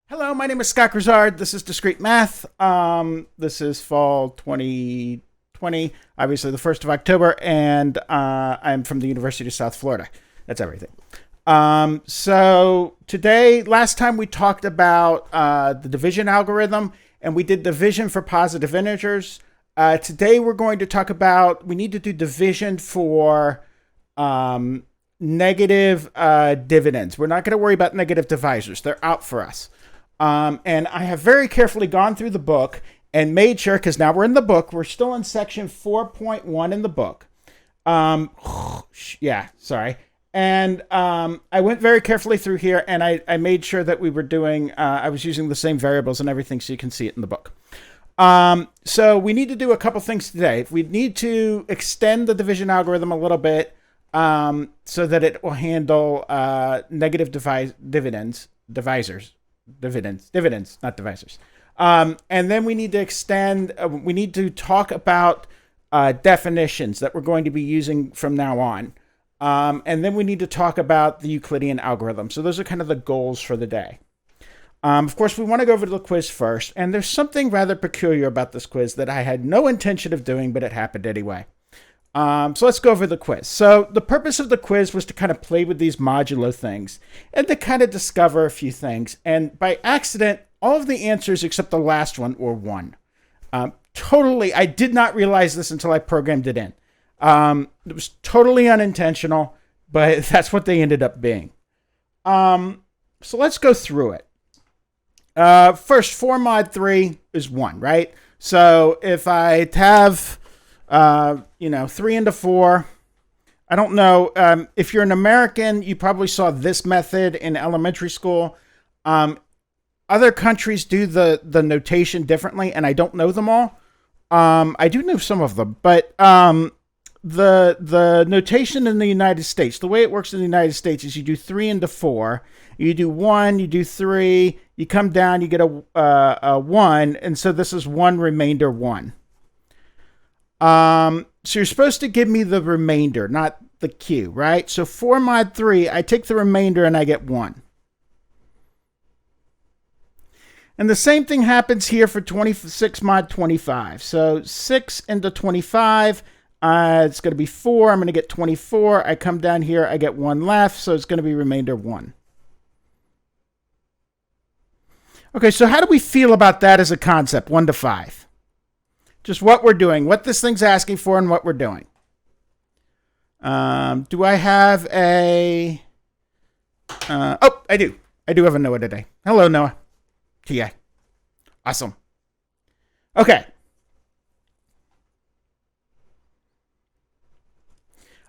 Hello, my name is Scott Grizzard. This is Discrete Math. This is fall 2020, obviously the 1st of October, and I'm from the University of South Florida. That's everything. So today, last time we talked about the division algorithm, and we did division for positive integers. Today we're going to talk about, we need to do division for negative dividends. We're not going to worry about negative divisors. They're out for us. And I have very carefully gone through the book and made sure, because now we're in the book, we're still in section 4.1 in the book. Yeah, sorry. And I went very carefully through here, and I made sure that we were doing, I was using the same variables and everything so you can see it in the book. So we need to do a couple things today. We need to extend the division algorithm a little bit so that it will handle negative dividends, not divisors. And then we need to extend, we need to talk about definitions that we're going to be using from now on. And then we need to talk about the Euclidean algorithm. So those are kind of the goals for the day. Of course, we want to go over to the quiz first. And there's something rather peculiar about this quiz that I had no intention of doing, but it happened anyway. So let's go over the quiz. So the purpose of the quiz was to kind of play with these modulo things and to kind of discover a few things. And by accident, all of the answers except the last one were 1. Totally, I did not realize this until I programmed it in. It was totally unintentional, but that's what they ended up being. So let's go through it. First, 4 mod 3 is 1, right? So if I have 3 into 4. I don't know. If you're an American, you probably saw this method in elementary school. Other countries do the notation differently, and I don't know them all. I do know some of them, but the notation in the United States, the way it works in the United States is you do 3 into 4. You do 1, you do 3, you come down, you get a 1, and so this is 1 remainder 1. So you're supposed to give me the remainder, not the Q, right? So 4 mod 3, I take the remainder and I get 1. And the same thing happens here for 26 mod 25. So 6 into 25, it's going to be 4. I'm going to get 24. I come down here, I get 1 left, so it's going to be remainder 1. Okay, so how do we feel about that as a concept, 1 to 5? Just what we're doing, what this thing's asking for, and what we're doing. Do I have a... oh, I do. I do have a Noah today. Hello, Noah. TA. Awesome. Okay.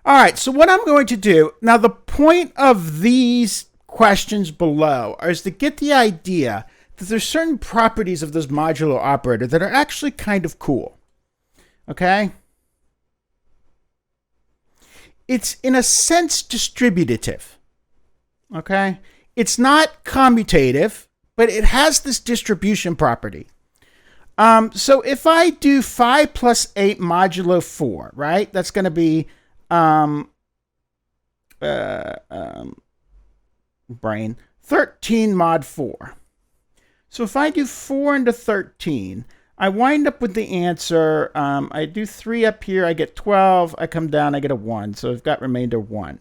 All right, so what I'm going to do... Now, the point of these questions below is to get the idea that there's certain properties of this modulo operator that are actually kind of cool. Okay? It's, in a sense, distributive. Okay? It's not commutative, but it has this distribution property. So if I do 5 plus 8 modulo 4, right? That's going to be... brain. 13 mod 4. So if I do 4 into 13, I wind up with the answer. I do 3 up here, I get 12. I come down, I get a 1. So I've got remainder 1.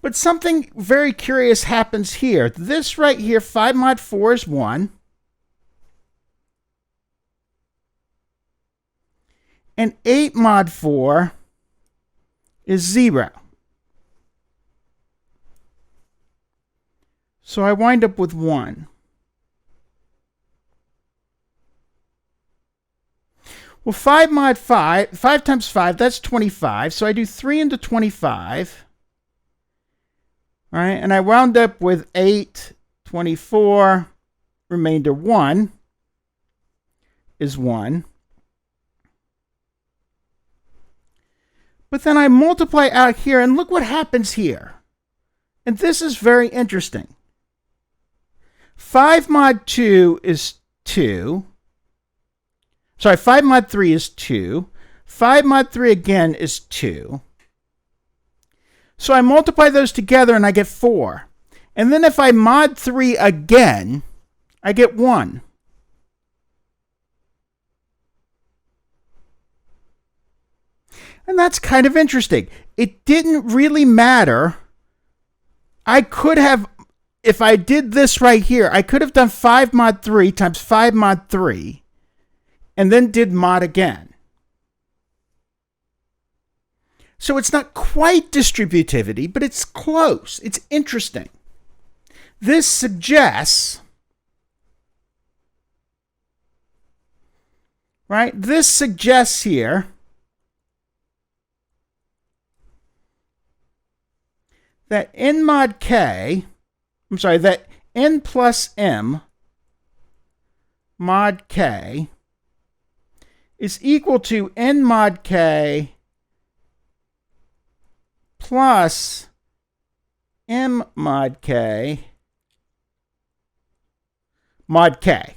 But something very curious happens here. This right here, 5 mod 4 is 1. And 8 mod 4 is 0. So I wind up with 1. Well, 5 mod 5, 5 times 5, that's 25. So I do 3 into 25. All right, and I wound up with 8, 24, remainder 1 is 1. But then I multiply out here, and look what happens here. And this is very interesting. 5 mod 2 is 2. Sorry, 5 mod 3 is 2. 5 mod 3 again is 2. So I multiply those together and I get 4. And then if I mod 3 again, I get 1. And that's kind of interesting. It didn't really matter. I could have, if I did this right here, I could have done 5 mod 3 times 5 mod 3, and then did mod again. So it's not quite distributivity, but it's close. It's interesting. This suggests, right? This suggests here that n mod k, that n plus m mod k is equal to n mod k plus m mod k mod k.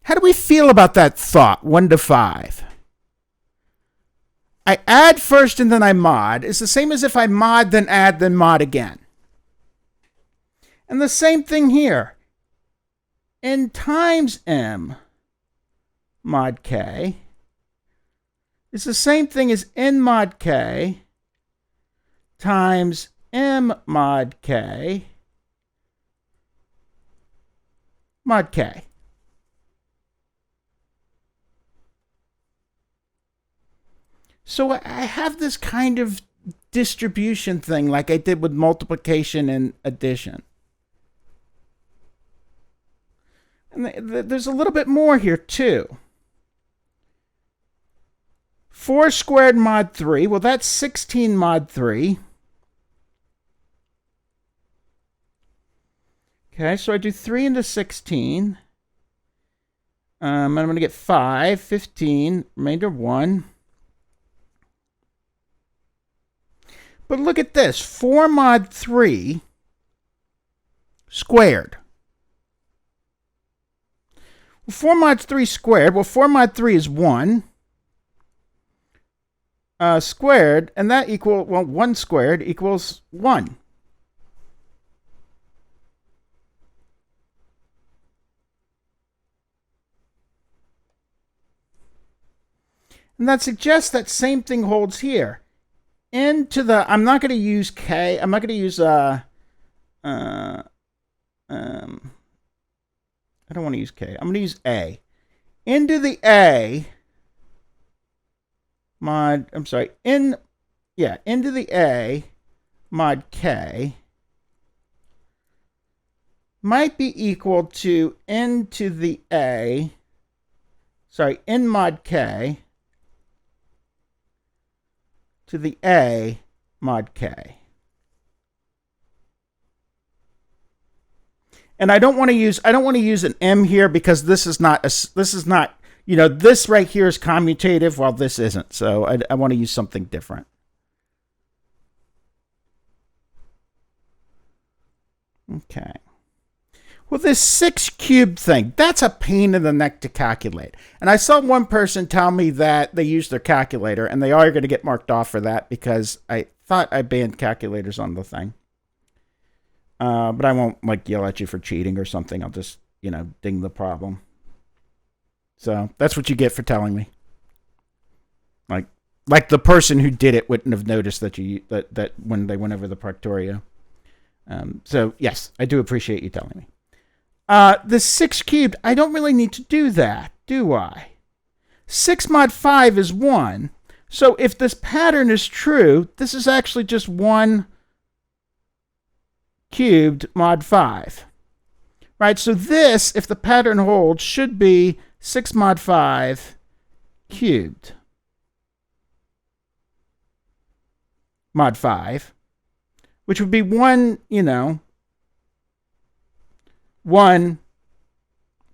How do we feel about that thought, 1 to 5? I add first and then I mod. It's the same as if I mod, then add, then mod again. And the same thing here. N times m mod k is the same thing as n mod k times m mod k mod k. So I have this kind of distribution thing like I did with multiplication and addition. And there's a little bit more here too. 4 squared mod 3, well that's 16 mod 3. Okay, so I do 3 into 16. I'm going to get 5, 15, remainder 1. But look at this, 4 mod 3 squared. Well, 4 mod 3 squared, well 4 mod 3 is 1 squared, and that equals, well 1 squared equals 1. And that suggests that same thing holds here. Into the, I'm not going to use k, I'm not going to use, I don't want to use k, I'm going to use a. Into the a mod, into the a mod k might be equal to n mod k to the a mod k. And I don't want to use an m here because this is not this right here is commutative while this isn't. So I want to use something different. Okay. Well, this 6 cubed thing, that's a pain in the neck to calculate. And I saw one person tell me that they used their calculator, and they are going to get marked off for that because I thought I banned calculators on the thing. But I won't yell at you for cheating or something. I'll just, ding the problem. So that's what you get for telling me. Like the person who did it wouldn't have noticed that when they went over the Proctorio. So yes, I do appreciate you telling me. The 6 cubed, I don't really need to do that, do I? 6 mod 5 is 1. So if this pattern is true, this is actually just 1 cubed mod 5. Right, so this, if the pattern holds, should be 6 mod 5 cubed mod 5, which would be 1, 1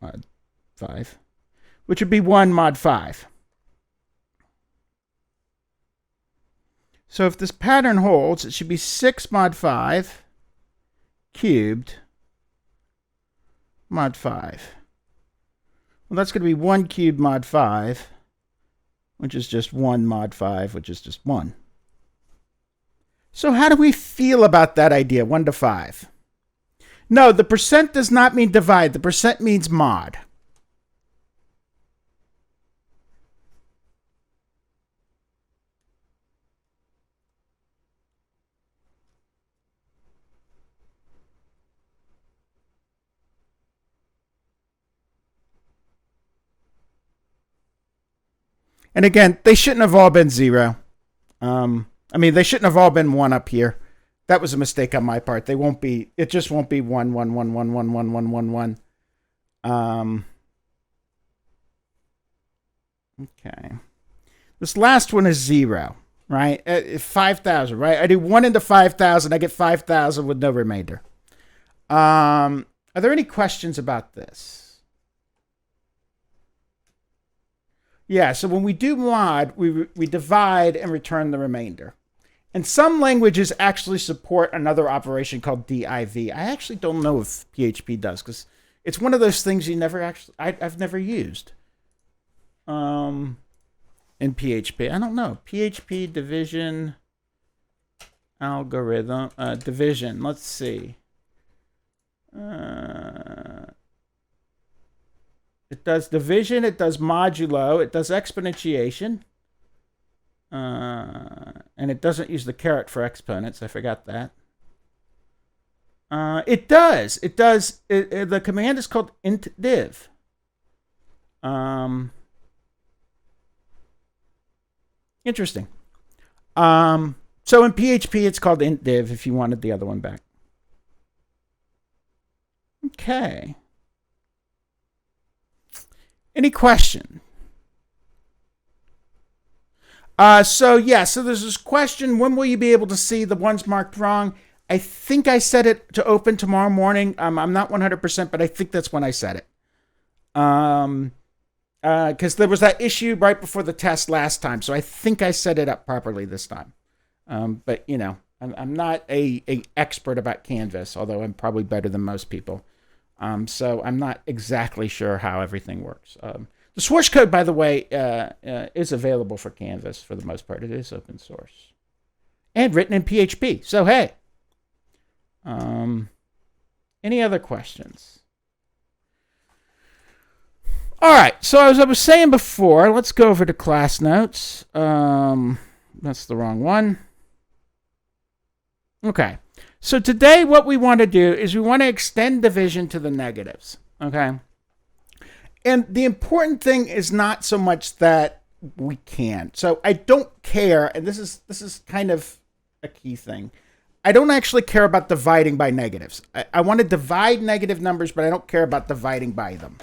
mod 5, which would be 1 mod 5. So if this pattern holds, it should be 6 mod 5 cubed mod 5, Well, that's going to be 1 cubed mod 5, which is just 1 mod 5, which is just 1. So how do we feel about that idea, 1 to 5? No, the percent does not mean divide. The percent means mod. And again, they shouldn't have all been 0. I mean, they shouldn't have all been 1 up here. That was a mistake on my part. They won't be. It just won't be 1, 1, 1, 1, 1, 1, 1, 1, 1. Okay. This last one is 0, right? 5,000, right? I do 1 into 5,000. I get 5,000 with no remainder. Are there any questions about this? Yeah, so when we do mod, we divide and return the remainder. And some languages actually support another operation called div. I actually don't know if PHP does, because it's one of those things I've never used. In PHP, I don't know. PHP division algorithm, division. Let's see. It does division. It does modulo. It does exponentiation. And it doesn't use the caret for exponents. I forgot that. It does. It does. The command is called intdiv. Interesting. So in PHP, it's called intdiv if you wanted the other one back. Okay. Any question? So there's this question, when will you be able to see the ones marked wrong? I think I set it to open tomorrow morning. I'm not 100%, but I think that's when I set it. Because there was that issue right before the test last time, so I think I set it up properly this time. But, you know, I'm not a expert about Canvas, although I'm probably better than most people. So I'm not exactly sure how everything works. The source code, by the way, is available for Canvas for the most part. It is open source and written in PHP. So, hey, any other questions? All right. So as I was saying before, let's go over to class notes. That's the wrong one. Okay. So today what we want to do is we want to extend division to the negatives. Okay. And the important thing is not so much that we can. So I don't care, and this is kind of a key thing. I don't actually care about dividing by negatives. I want to divide negative numbers, but I don't care about dividing by them.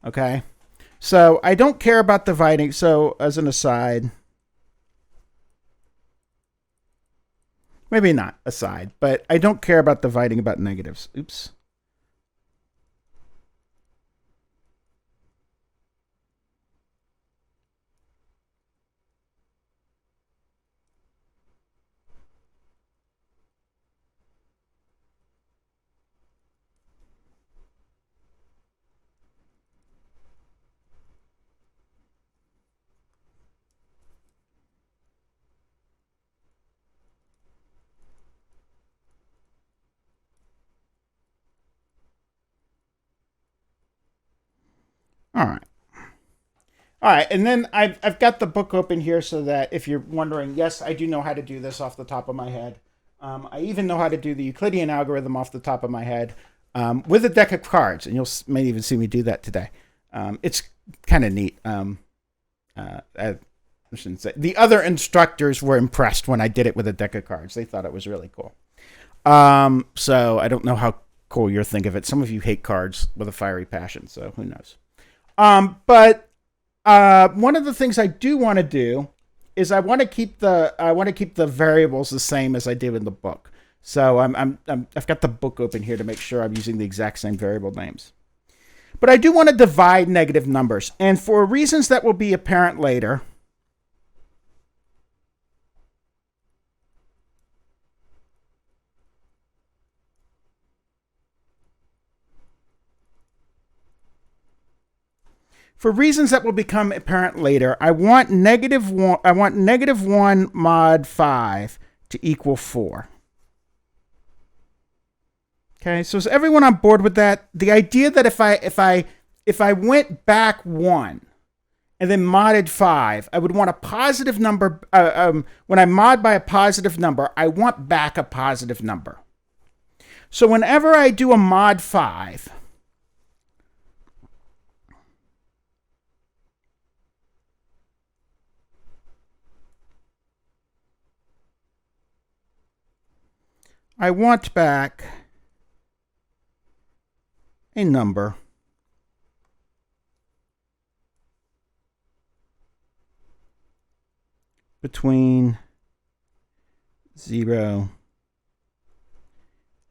Okay? So I don't care about dividing. So as an aside, maybe not aside, but I don't care about dividing about negatives. Oops. All right, and then I've got the book open here so that if you're wondering, yes, I do know how to do this off the top of my head. I even know how to do the Euclidean algorithm off the top of my head with a deck of cards, and you'll may even see me do that today. It's kind of neat. I shouldn't say. The other instructors were impressed when I did it with a deck of cards. They thought it was really cool. So I don't know how cool you'll think of it. Some of you hate cards with a fiery passion, so who knows. But one of the things I do want to do is I want to keep the variables the same as I did in the book. So I've got the book open here to make sure I'm using the exact same variable names. But I do want to divide negative numbers, and for reasons that will be apparent later. For reasons that will become apparent later, I want -1 mod 5 to equal 4. Okay, so is everyone on board with that? The idea that if I went back 1 and then modded 5, I would want a positive number. When I mod by a positive number, I want back a positive number. So whenever I do a mod 5, I want back a number between 0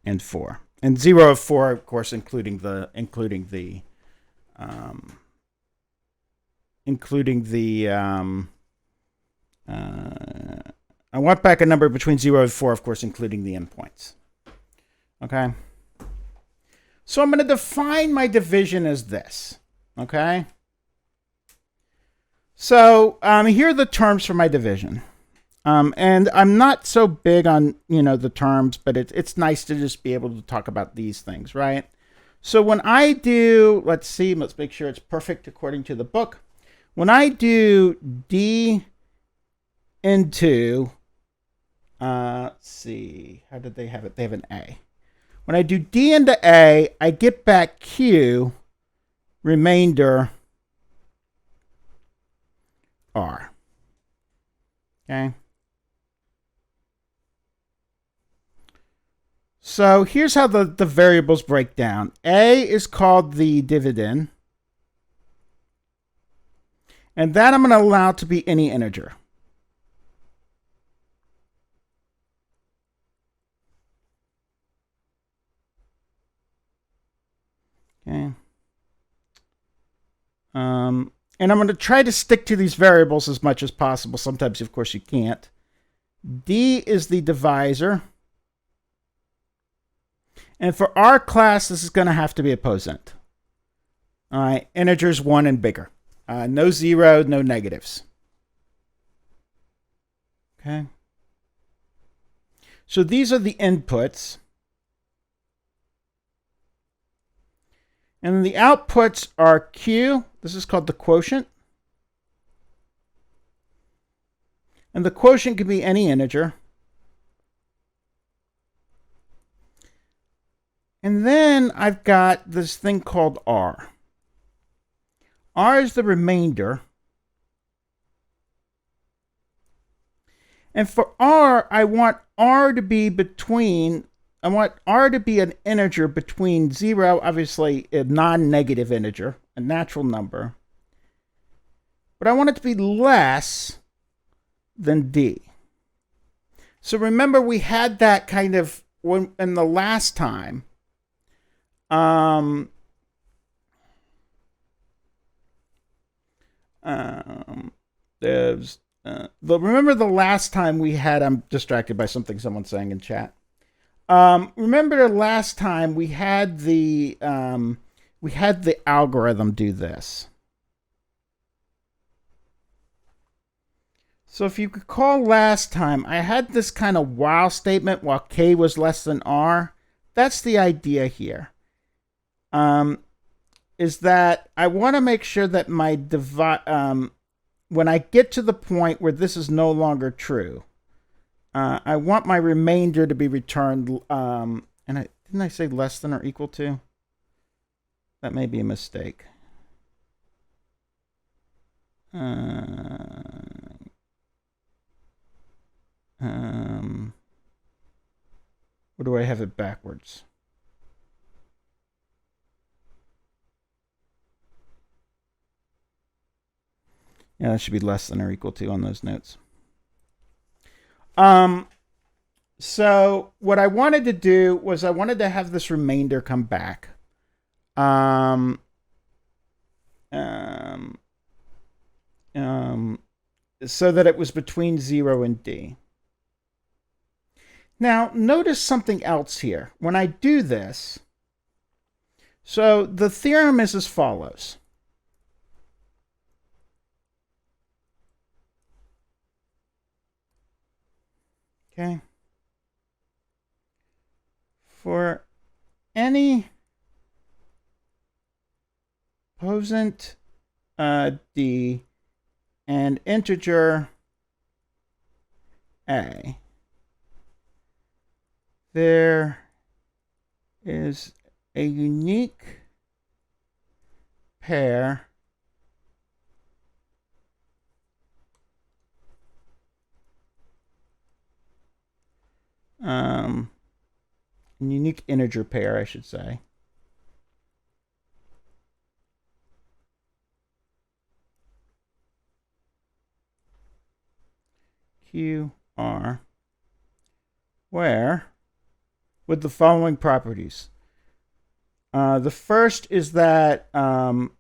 and 4, and 0 of 4, of course, including the I want back a number between 0 and 4, of course, including the endpoints. Okay. So I'm going to define my division as this. Okay. So here are the terms for my division. And I'm not so big on, the terms, but it's nice to just be able to talk about these things, right? So when I do, let's make sure it's perfect according to the book. When I do D into, let's see, how did they have it? They have an A. When I do D into A, I get back Q remainder R. Okay. So here's how the variables break down. A is called the dividend. And that I'm going to allow to be any integer. Okay. And I'm going to try to stick to these variables as much as possible. Sometimes, of course, you can't. D is the divisor. And for our class, this is going to have to be a posent. All right, integers 1 and bigger. No 0, no negatives. Okay. So these are the inputs. And the outputs are Q. This is called the quotient. And the quotient can be any integer. And then I've got this thing called R. R is the remainder. And for R, I want R to be an integer between 0, obviously a non-negative integer, a natural number. But I want it to be less than D. So remember, we had that kind of in the last time. Remember the last time we had, I'm distracted by something someone's saying in chat. Remember the last time we had the algorithm do this. So if you could recall last time, I had this kind of while statement while k was less than r. That's the idea here. Is that I want to make sure that my when I get to the point where this is no longer true, I want my remainder to be returned. Didn't I say less than or equal to? That may be a mistake. Or do I have it backwards? Yeah, that should be less than or equal to on those notes. So what I wanted to do was I wanted to have this remainder come back. So that it was between 0 and D. Now, notice something else here. When I do this, so the theorem is as follows. Okay. For any posant d and integer a, there is a unique pair unique integer pair, I should say, QR, where, with the following properties. The first is that 0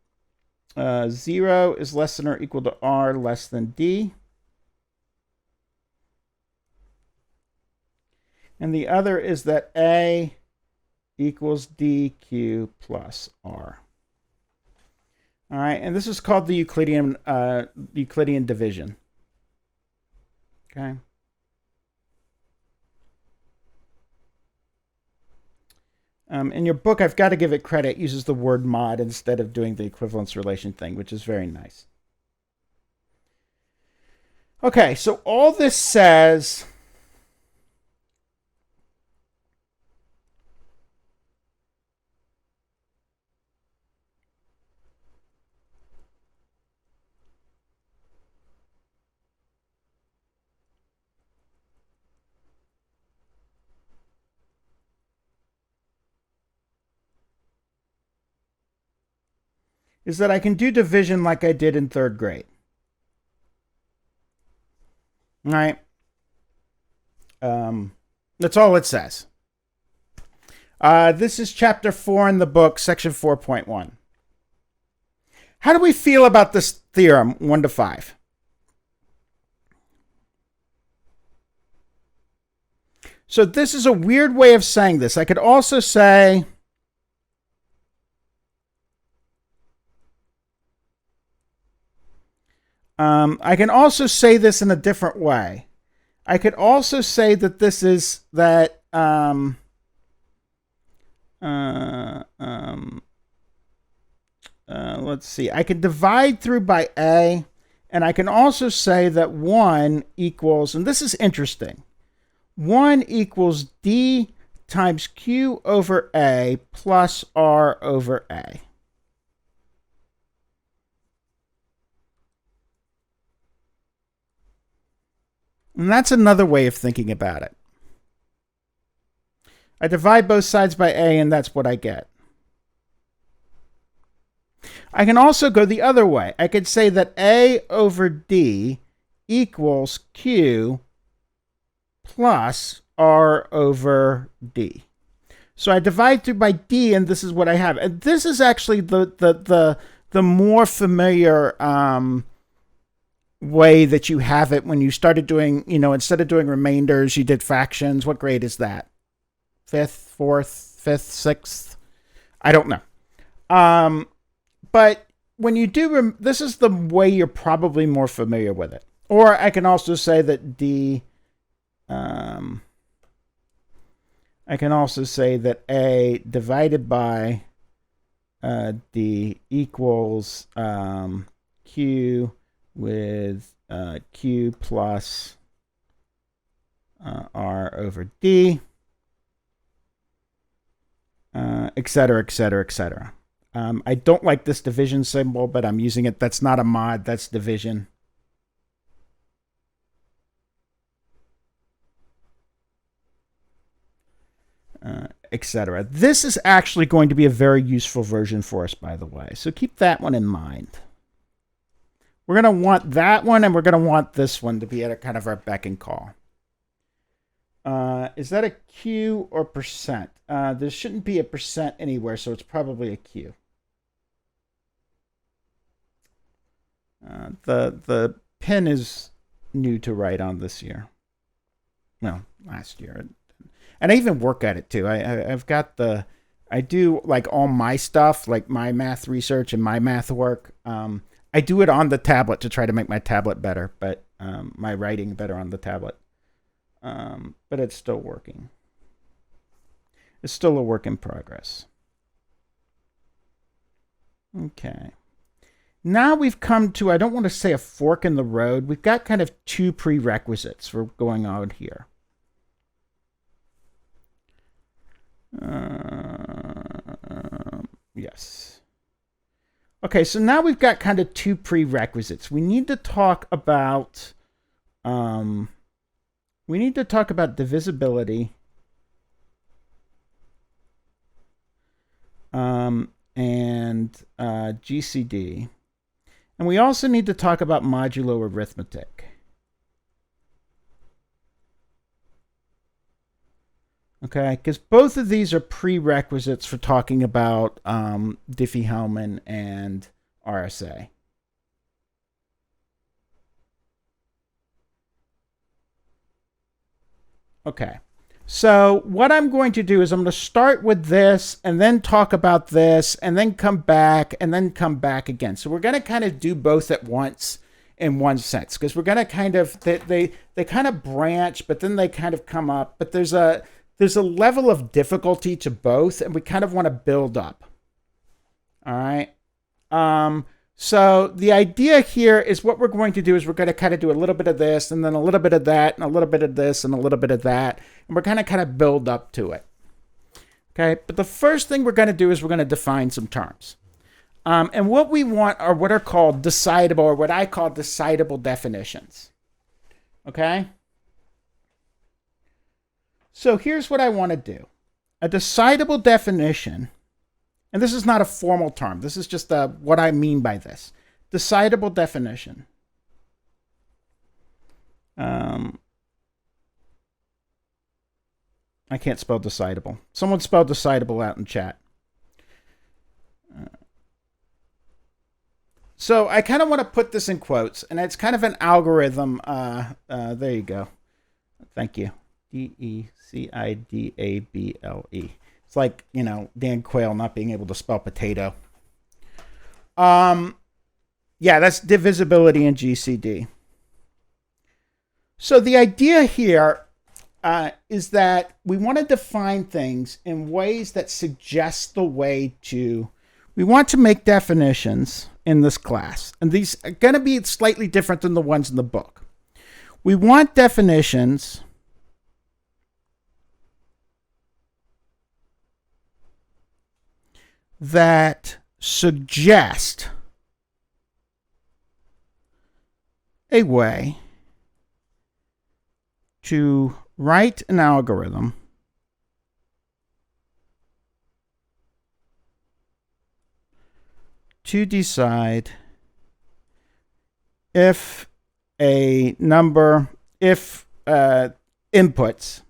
is less than or equal to r less than d. And the other is that a equals dq plus r. All right, and this is called the Euclidean division. Okay. In your book, I've got to give it credit, it uses the word mod instead of doing the equivalence relation thing, which is very nice. Okay, so all this says is that I can do division like I did in 3rd grade. All right. That's all it says. This is chapter 4 in the book, section 4.1. How do we feel about this theorem, 1 to 5? So this is a weird way of saying this. I could also say I can also say this in a different way. I could also say that this is that let's see. I can divide through by a, and I can also say that 1 equals, and this is interesting, 1 equals d times q over a plus r over a. And that's another way of thinking about it. I divide both sides by a, and that's what I get. I can also go the other way. I could say that a over d equals q plus r over d. So I divide through by d, and this is what I have. And this is actually the more familiar way that you have it when you started doing, instead of doing remainders, you did fractions. What grade is that? 5th, 4th, 5th, 6th? I don't know. But when you do, this is the way you're probably more familiar with it. Or I can also say that d, I can also say that a divided by d equals q with q plus r over d, et cetera, et cetera, et cetera. I don't like this division symbol, but I'm using it. That's not a mod, that's division. Etc. This is actually going to be a very useful version for us, by the way. So keep that one in mind. We're going to want that one, and we're going to want this one to be at a kind of our beck and call. Is that a Q or percent? There shouldn't be a percent anywhere, so it's probably a Q. The pen is new to write on this year. No, last year. And I even work at it too. I've got I do like all my stuff, like my math research and my math work. I do it on the tablet to try to make my tablet better, but my writing better on the tablet. but it's still working. It's still a work in progress. Okay. Now we've come to, I don't want to say a fork in the road. We've got kind of two prerequisites for going on here. Yes. Okay, so now we've got kind of two prerequisites. We need to talk about divisibility and GCD. And we also need to talk about modulo arithmetic. Okay, because both of these are prerequisites for talking about Diffie-Hellman and RSA. Okay, so what I'm going to do is I'm going to start with this and then talk about this and then come back again. So we're going to kind of do both at once in one sense, because we're going to kind of, they kind of branch, but then they kind of come up. But there's a level of difficulty to both, and we kind of want to build up. All right. So the idea here is what we're going to do is we're going to kind of do a little bit of this and then a little bit of that and a little bit of this and a little bit of that. And we're going to kind of build up to it. Okay. But the first thing we're going to do is we're going to define some terms. And what we want are what are called decidable, or what I call decidable definitions. Okay. So here's what I want to do. A decidable definition, and this is not a formal term. This is just what I mean by this. Decidable definition. I can't spell decidable. Someone spell decidable out in chat. So I kind of want to put this in quotes, and it's kind of an algorithm. There you go. Thank you. Decidable. It's like, Dan Quayle not being able to spell potato. Yeah, that's divisibility in GCD. So the idea here is that we want to define things in ways that suggest the way to, we want to make definitions in this class. And these are going to be slightly different than the ones in the book. We want definitions that suggest a way to write an algorithm to decide if a number, if inputs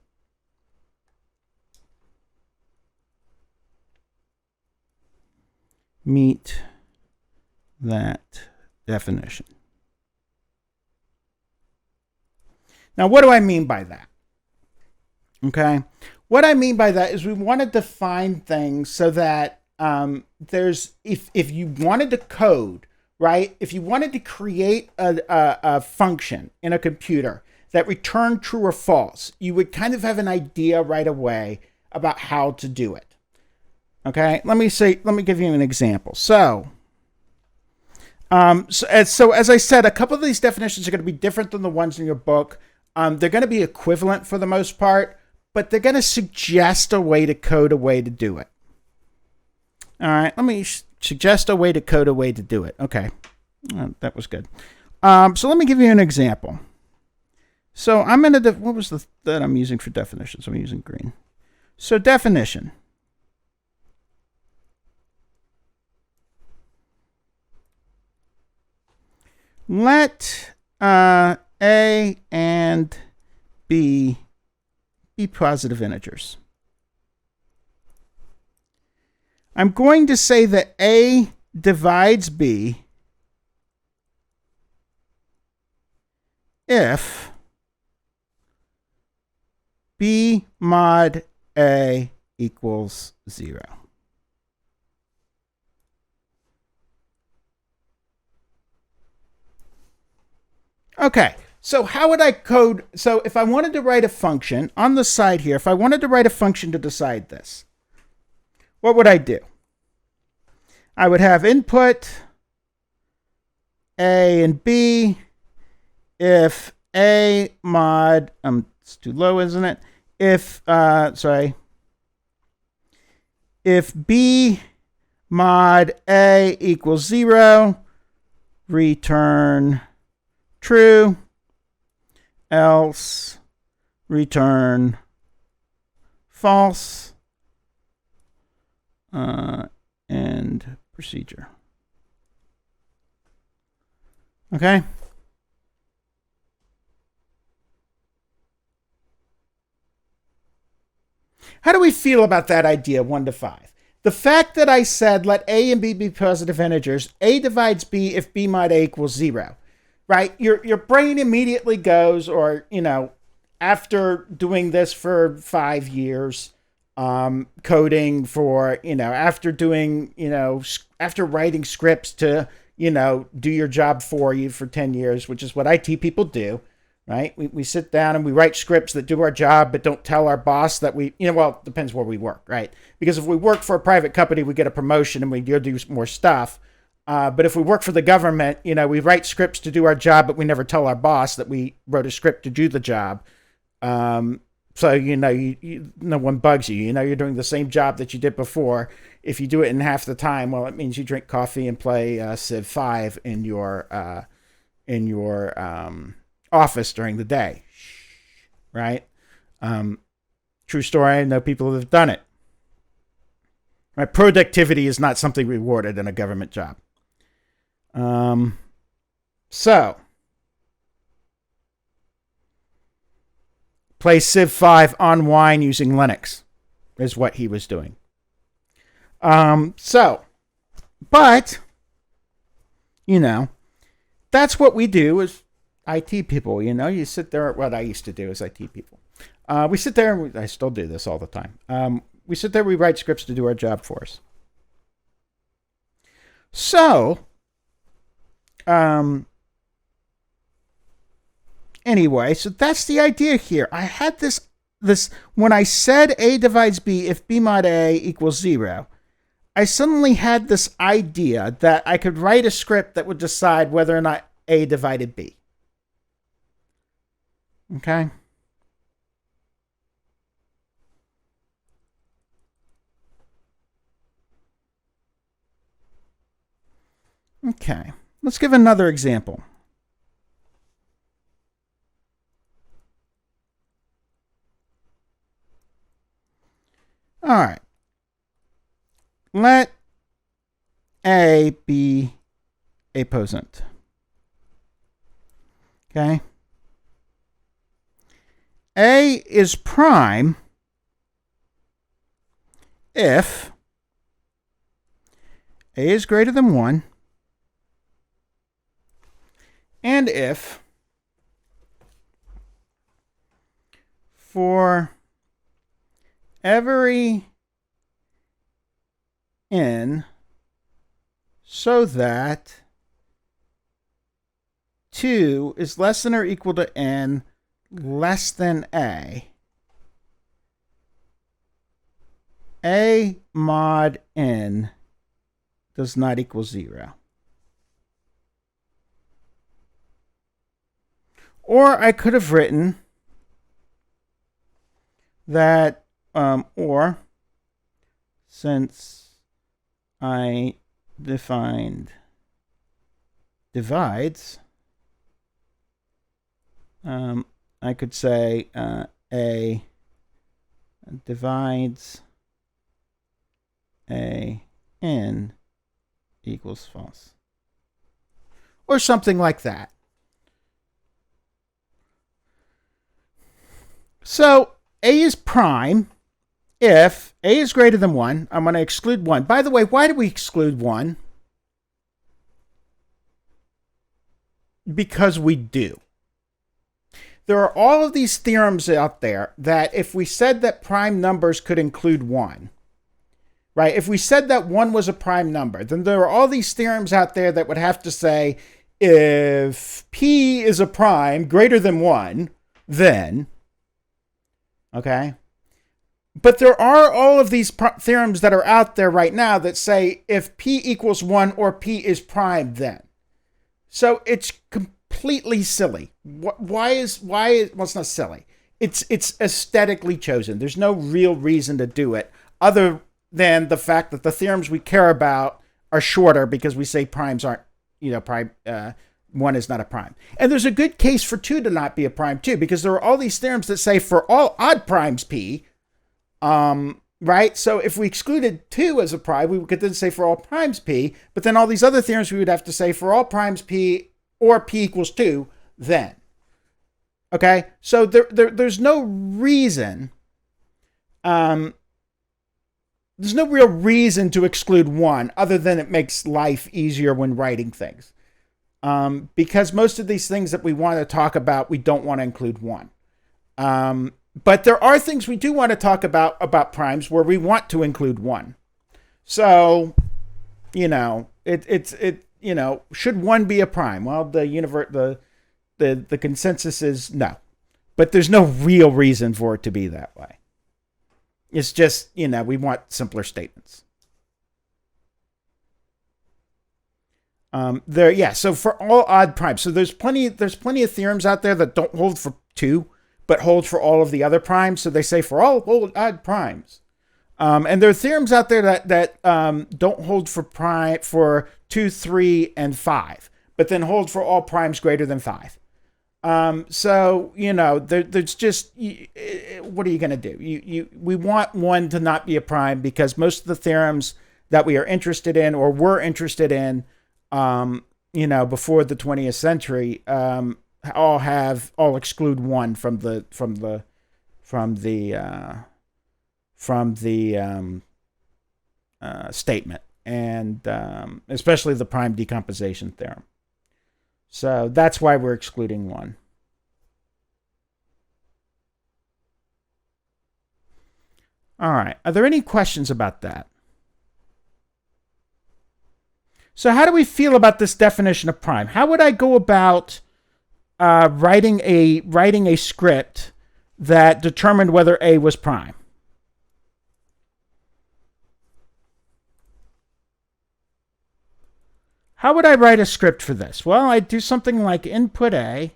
meet that definition. Now, what do I mean by that? Okay. What I mean by that is we want to define things so that there's, if you wanted to code, right? If you wanted to create a function in a computer that returned true or false, you would kind of have an idea right away about how to do it. Okay, let me give you an example. So as I said, a couple of these definitions are going to be different than the ones in your book. They're going to be equivalent for the most part, but they're going to suggest a way to code a way to do it. All right, let me suggest a way to code a way to do it. Okay, that was good. So let me give you an example. So I'm going to, what was that I'm using for definitions? I'm using green. So definition. Let A and B be positive integers. I'm going to say that A divides B if B mod A equals 0. Okay, So how would I code? So if I wanted to write a function on the side here, if I wanted to write a function to decide this, what would I do? I would have input A and B. If A mod, it's too low, isn't it? If B mod A equals 0, return true, else return false, and procedure. Okay? How do we feel about that idea, 1 to 5? The fact that I said let A and B be positive integers, A divides B if B mod A equals 0, right? Your brain immediately goes, or, after doing this for 5 years, coding for, after doing, after writing scripts to, do your job for you for 10 years, which is what IT people do. Right? We sit down and we write scripts that do our job, but don't tell our boss that we, well, it depends where we work, right? Because if we work for a private company, we get a promotion and we go do more stuff. But if we work for the government, we write scripts to do our job, but we never tell our boss that we wrote a script to do the job. So, no one bugs you. You're doing the same job that you did before. If you do it in half the time, well, it means you drink coffee and play Civ 5 in your office during the day, right? True story. I know people that have done it. Right? Productivity is not something rewarded in a government job. So play Civ 5 on wine using Linux is what he was doing. But that's what we do as IT people. You sit there. What I used to do as IT people, we sit there, and I still do this all the time. We sit there, we write scripts to do our job for us. So, anyway, so that's the idea here. I had this when I said A divides B if B mod A equals 0, I suddenly had this idea that I could write a script that would decide whether or not A divided B. Okay? Okay. Let's give another example. All right. Let A be a posant. Okay? A is prime if A is greater than 1 and if for every n so that 2 is less than or equal to n less than A mod n does not equal 0. Or I could have written that, or since I defined divides, I could say A divides A n equals false. Or something like that. So A is prime if A is greater than 1. I'm going to exclude 1. By the way, why do we exclude 1? Because we do. There are all of these theorems out there that if we said that prime numbers could include 1, right? If we said that 1 was a prime number, then there are all these theorems out there that would have to say if P is a prime greater than 1, then, okay? But there are all of these theorems that are out there right now that say if P equals 1 or P is prime, then. So it's completely silly. Why is well, it's not silly. It's aesthetically chosen. There's no real reason to do it other than the fact that the theorems we care about are shorter because we say primes aren't, prime, 1 is not a prime. And there's a good case for 2 to not be a prime too, because there are all these theorems that say for all odd primes P, right? So if we excluded 2 as a prime, we could then say for all primes P, but then all these other theorems we would have to say for all primes P or P equals 2, then. Okay? So there's no reason, there's no real reason to exclude 1 other than it makes life easier when writing things. Because most of these things that we want to talk about, we don't want to include 1. But there are things we do want to talk about primes where we want to include 1. So, should 1 be a prime? Well, the consensus is no. But there's no real reason for it to be that way. It's just, we want simpler statements. So for all odd primes, so there's plenty of theorems out there that don't hold for 2, but hold for all of the other primes. So they say for all odd primes. And there are theorems out there that don't hold for 2, 3, and 5, but then hold for all primes greater than 5. So, there's just, what are you going to do? We want 1 to not be a prime because most of the theorems that we are interested in or were interested in, before the 20th century, all exclude 1 from the statement, and especially the prime decomposition theorem. So that's why we're excluding 1. All right. Are there any questions about that? So how do we feel about this definition of prime? How would I go about writing a script that determined whether A was prime? How would I write a script for this? Well, I'd do something like input A.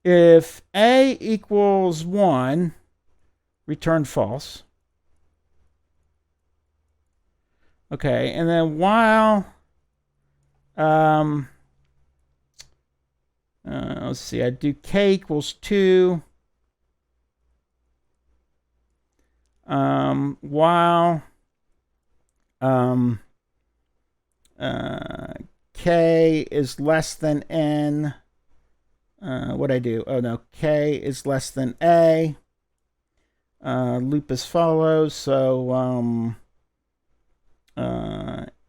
If A equals 1, return false. Okay, and then while, let's see, I'd do K equals 2. While K is less than N, what'd I do? Oh no, K is less than A. Loop as follows. So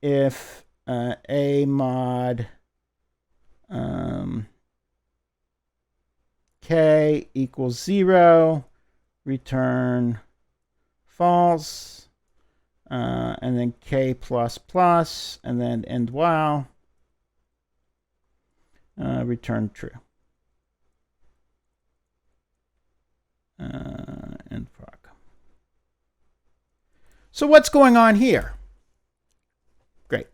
if A mod K equals 0, return false. And then K plus plus, and then end while, return true. End proc. So what's going on here? Great.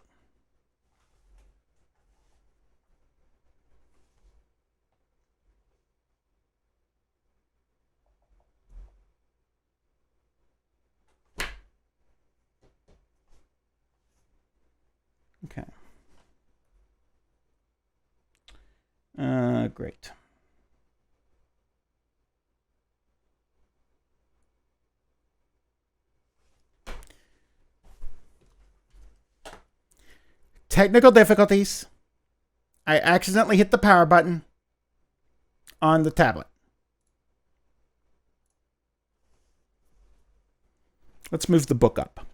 Okay. Great. Technical difficulties. I accidentally hit the power button on the tablet. Let's move the book up.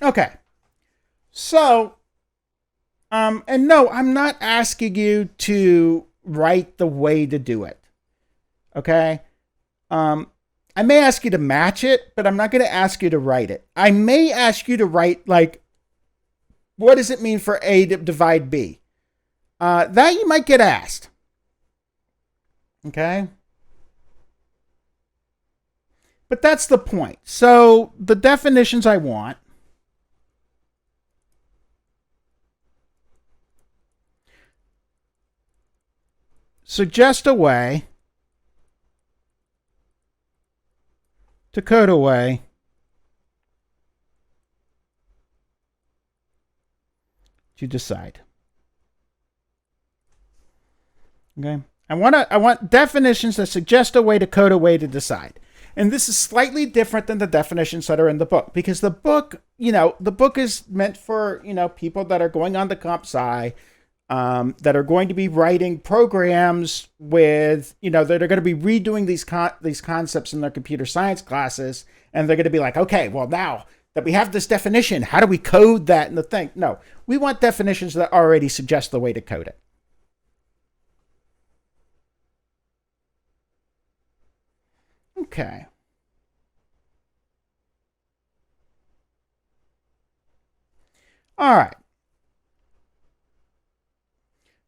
Okay. So, and no, I'm not asking you to write the way to do it. Okay? I may ask you to match it, but I'm not going to ask you to write it. I may ask you to write, like, what does it mean for A to divide B? That you might get asked. Okay? But that's the point. So the definitions I want suggest a way to code away to decide. Okay? I want definitions that suggest a way to code a way to decide. And this is slightly different than the definitions that are in the book, because the book, the book is meant for, people that are going on the comp sci, that are going to be writing programs with, that are going to be redoing these concepts in their computer science classes. And they're going to be like, okay, well, now that we have this definition, how do we code that in the thing? No, we want definitions that already suggest the way to code it. Okay. All right.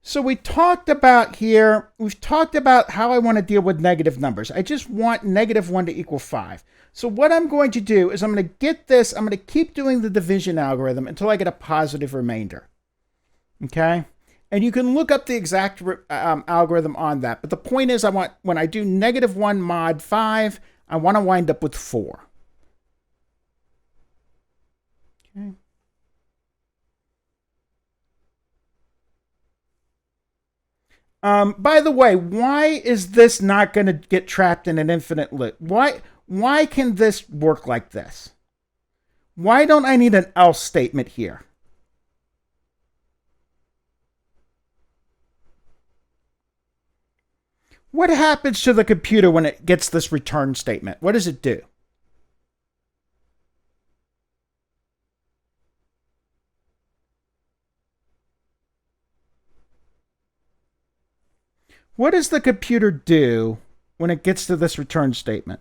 So we've talked about how I want to deal with negative numbers. I just want -1 to equal 5. So what I'm going to do is I'm going to keep doing the division algorithm until I get a positive remainder. Okay? And you can look up the exact algorithm on that. But the point is, when I do -1 mod 5, I want to wind up with 4. Okay. By the way, why is this not going to get trapped in an infinite loop? Why can this work like this? Why don't I need an else statement here? What happens to the computer when it gets this return statement? What does it do? What does the computer do when it gets to this return statement?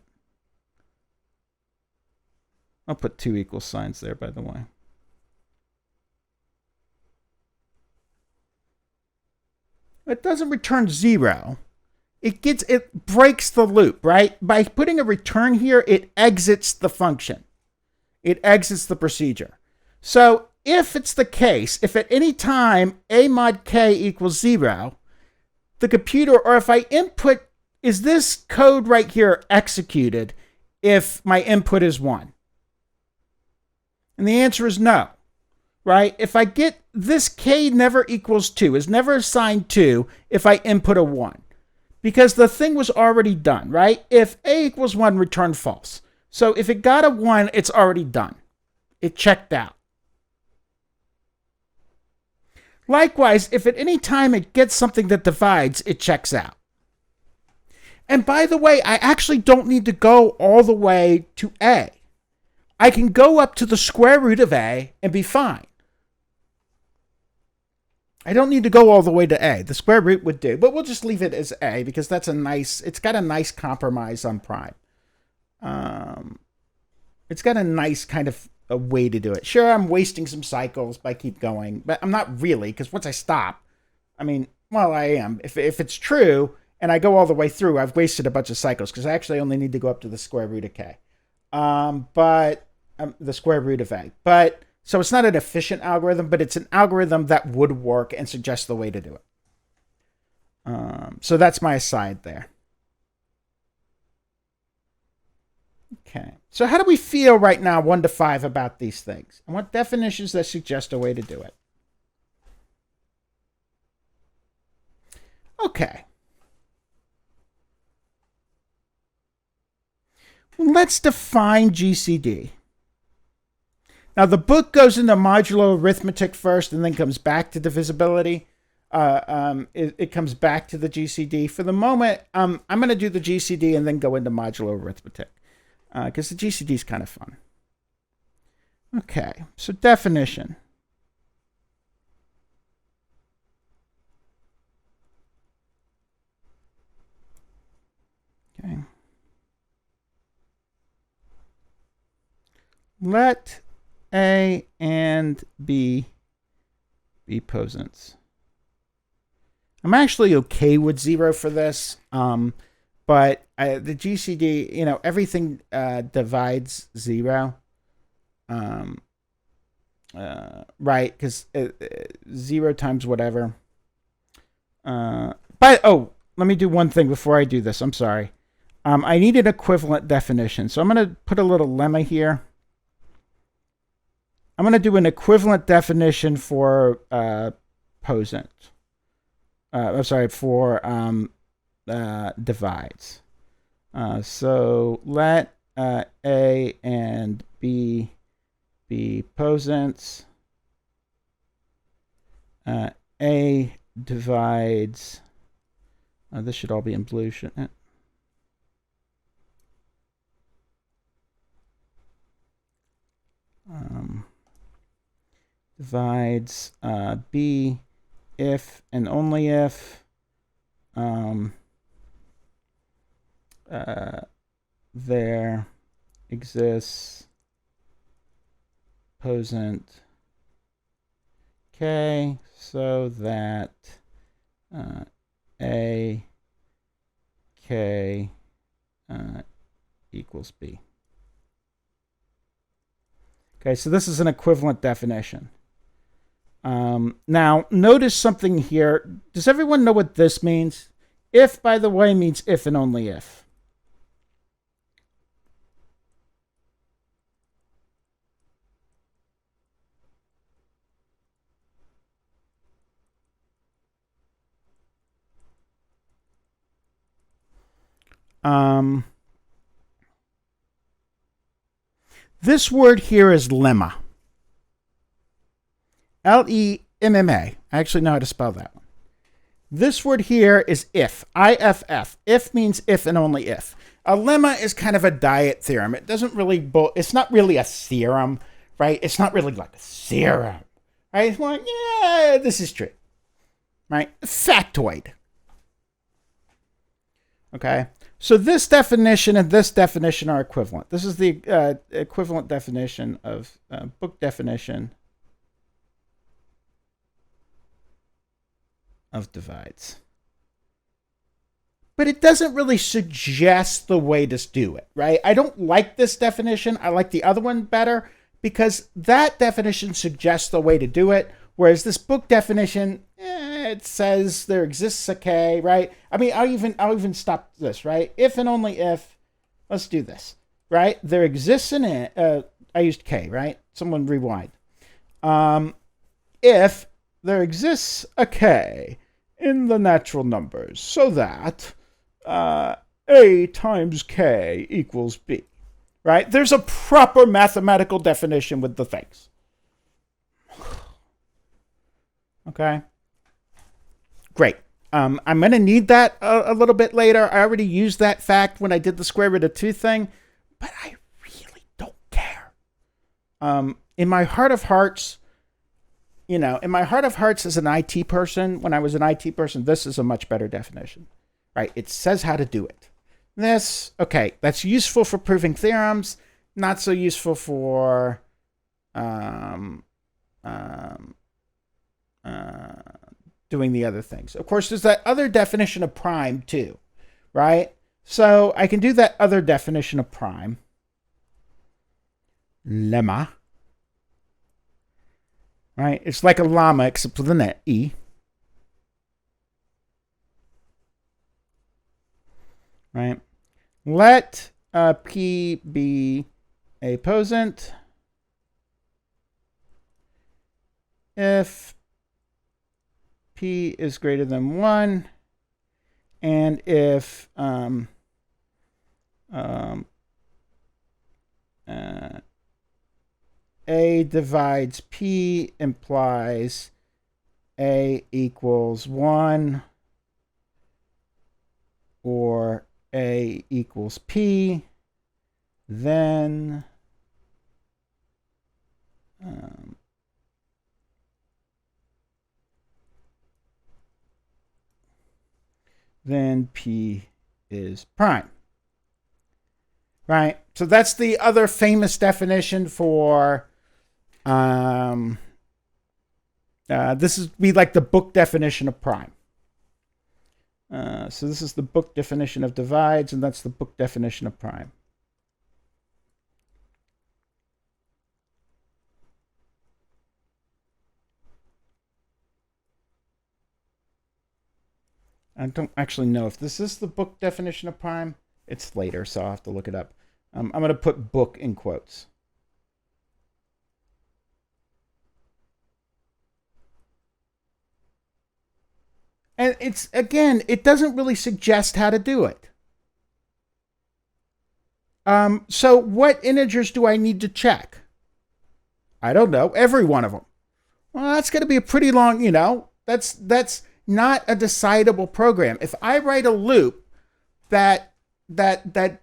I'll put 2 equal signs there, by the way. It doesn't return 0. It breaks the loop, right? By putting a return here, it exits the function. It exits the procedure. So if it's the case, if at any time a mod k equals 0, the computer, or if I input, is this code right here executed if my input is 1? And the answer is no, right? If I get this k never equals 2, is never assigned 2 if I input a 1. Because the thing was already done, right? If a equals 1, return false. So if it got a 1, it's already done. It checked out. Likewise, if at any time it gets something that divides, it checks out. And by the way, I actually don't need to go all the way to a. I can go up to the square root of a and be fine. I don't need to go all the way to a. The square root would do, but we'll just leave it as a because it's got a nice compromise on prime. It's got a nice kind of a way to do it. Sure, I'm wasting some cycles by keep going, but I'm not really, because once I stop, I am. If it's true and I go all the way through, I've wasted a bunch of cycles because I actually only need to go up to the square root of k. But the square root of a. But so it's not an efficient algorithm, but it's an algorithm that would work and suggest the way to do it. So that's my aside there. Okay. So how do we feel right now, 1 to 5, about these things? I want definitions that suggest a way to do it. Okay. Let's define GCD. Now, the book goes into modular arithmetic first and then comes back to divisibility. It comes back to the GCD. For the moment, I'm going to do the GCD and then go into modular arithmetic because the GCD is kind of fun. Okay, so definition. Okay. let A and B be posants. I'm actually okay with 0 for this, but the GCD, everything divides 0, right? Because 0 times whatever. Let me do one thing before I do this. I'm sorry. I need an equivalent definition, so I'm going to put a little lemma here. I'm going to do an equivalent definition for posant. I'm sorry, for divides. So let A and B be posants. A divides. This should all be in blue, shouldn't it? Divides B if and only if there exists posant K so that A K equals B. Okay, so this is an equivalent definition. Now, notice something here. Does everyone know what this means? If, by the way, means if and only if. This word here is lemma. Lemma. I actually know how to spell that one. This word here is if. IFF. If means if and only if. A lemma is kind of a diet theorem. It doesn't really, it's not really a theorem, right? It's not really like a theorem, right? It's like, yeah, this is true, right? Factoid. Okay. So this definition and this definition are equivalent. This is the equivalent definition of book definition of divides. But it doesn't really suggest the way to do it, right? I don't like this definition. I like the other one better because that definition suggests the way to do it, whereas this book definition, it says there exists a K, right? I mean, I'll even stop this, right? If and only if, let's do this, right? There exists an I used K, right? Someone rewind. If there exists a K in the natural numbers so that A times K equals B, right? There's a proper mathematical definition with the things. Okay. Great. I'm going to need that a little bit later. I already used that fact when I did the square root of 2 thing, but I really don't care. In my heart of hearts, as an IT person, when I was an IT person, this is a much better definition, right? It says how to do it. This, okay, that's useful for proving theorems, not so useful for doing the other things. Of course, there's that other definition of prime too, right? So I can do that other definition of prime, lemma, right? It's like a llama except with an E. Right? Let P be a posant if P is greater than 1 and if A divides P implies A equals 1 or A equals P, then P is prime. right? So that's the other famous definition for, this is be like the book definition of prime. So this is the book definition of divides, and that's the book definition of prime. I don't actually know if this is the book definition of prime. It's later, so I'll have to look it up. I'm going to put book in quotes. And it's, again, it doesn't really suggest how to do it. So what integers do I need to check? I don't know. Every one of them. Well, that's going to be a pretty long, that's not a decidable program. If I write a loop that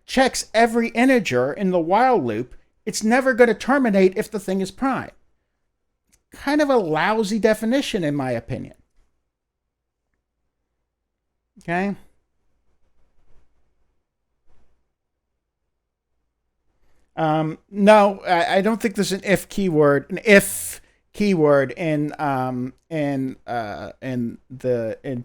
checks every integer in the while loop, it's never going to terminate if the thing is prime. Kind of a lousy definition, in my opinion. Okay. No, I don't think there's an if keyword, in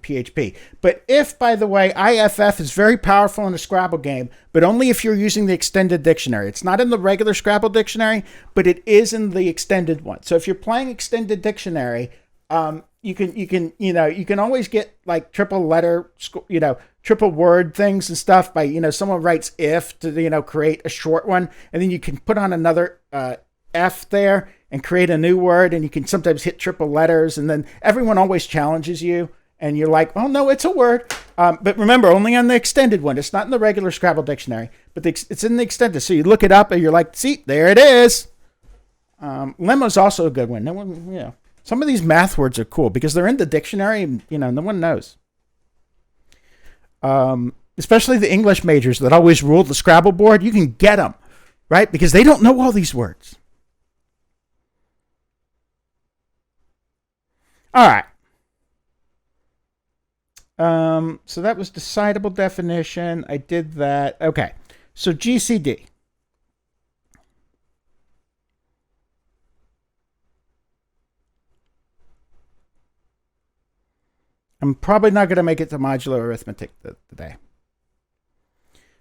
PHP. But if, by the way, IFF is very powerful in a Scrabble game, but only if you're using the extended dictionary. It's not in the regular Scrabble dictionary, but it is in the extended one. So if you're playing extended dictionary, you can always get like triple word things and stuff by, someone writes if to, create a short one, and then you can put on another F there and create a new word, and you can sometimes hit triple letters, and then everyone always challenges you, and you're like, oh no, it's a word. But remember, only on the extended one. It's not in the regular Scrabble dictionary, but it's in the extended. So you look it up and you're like, see, there it is. Lemma's also a good one. No one, some of these math words are cool because they're in the dictionary and, no one knows. Especially the English majors that always rule the Scrabble board, you can get them, right? Because they don't know all these words. All right. So that was decidable definition. I did that. Okay. So GCD. I'm probably not going to make it to modular arithmetic today.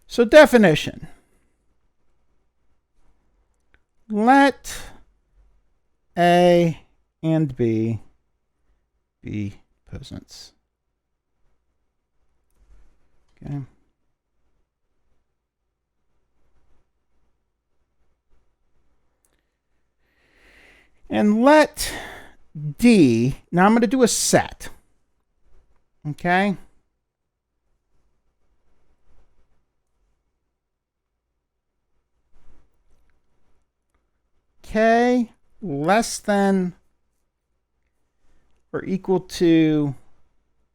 So definition. Let A and B be posits. Okay. And let D, now I'm going to do a set. Okay. K less than or equal to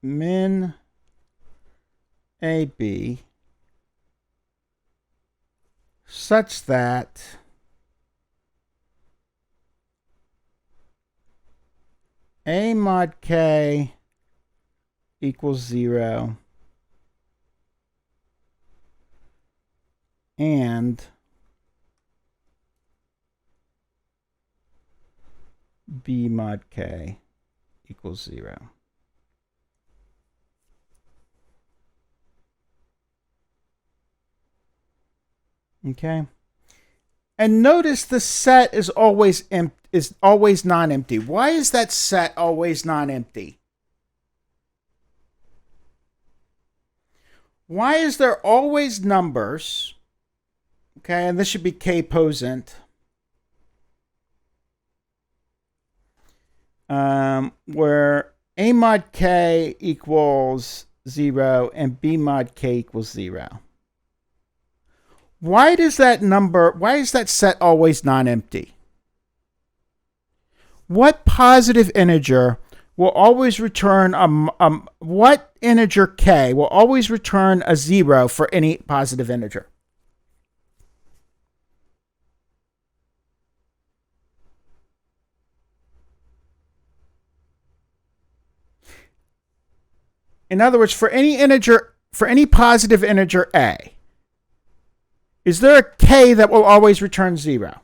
min AB such that A mod K equals 0 and B mod K equals 0. Okay. And notice the set is always non-empty. Why is that set always non-empty? Why is there always numbers? Okay, and this should be K posant. Where A mod K equals 0 and B mod K equals 0. Why is that set always non-empty? What positive integer will always return what integer K will always return a 0 for any positive integer? In other words, for any positive integer A, Is there a k that will always return 0?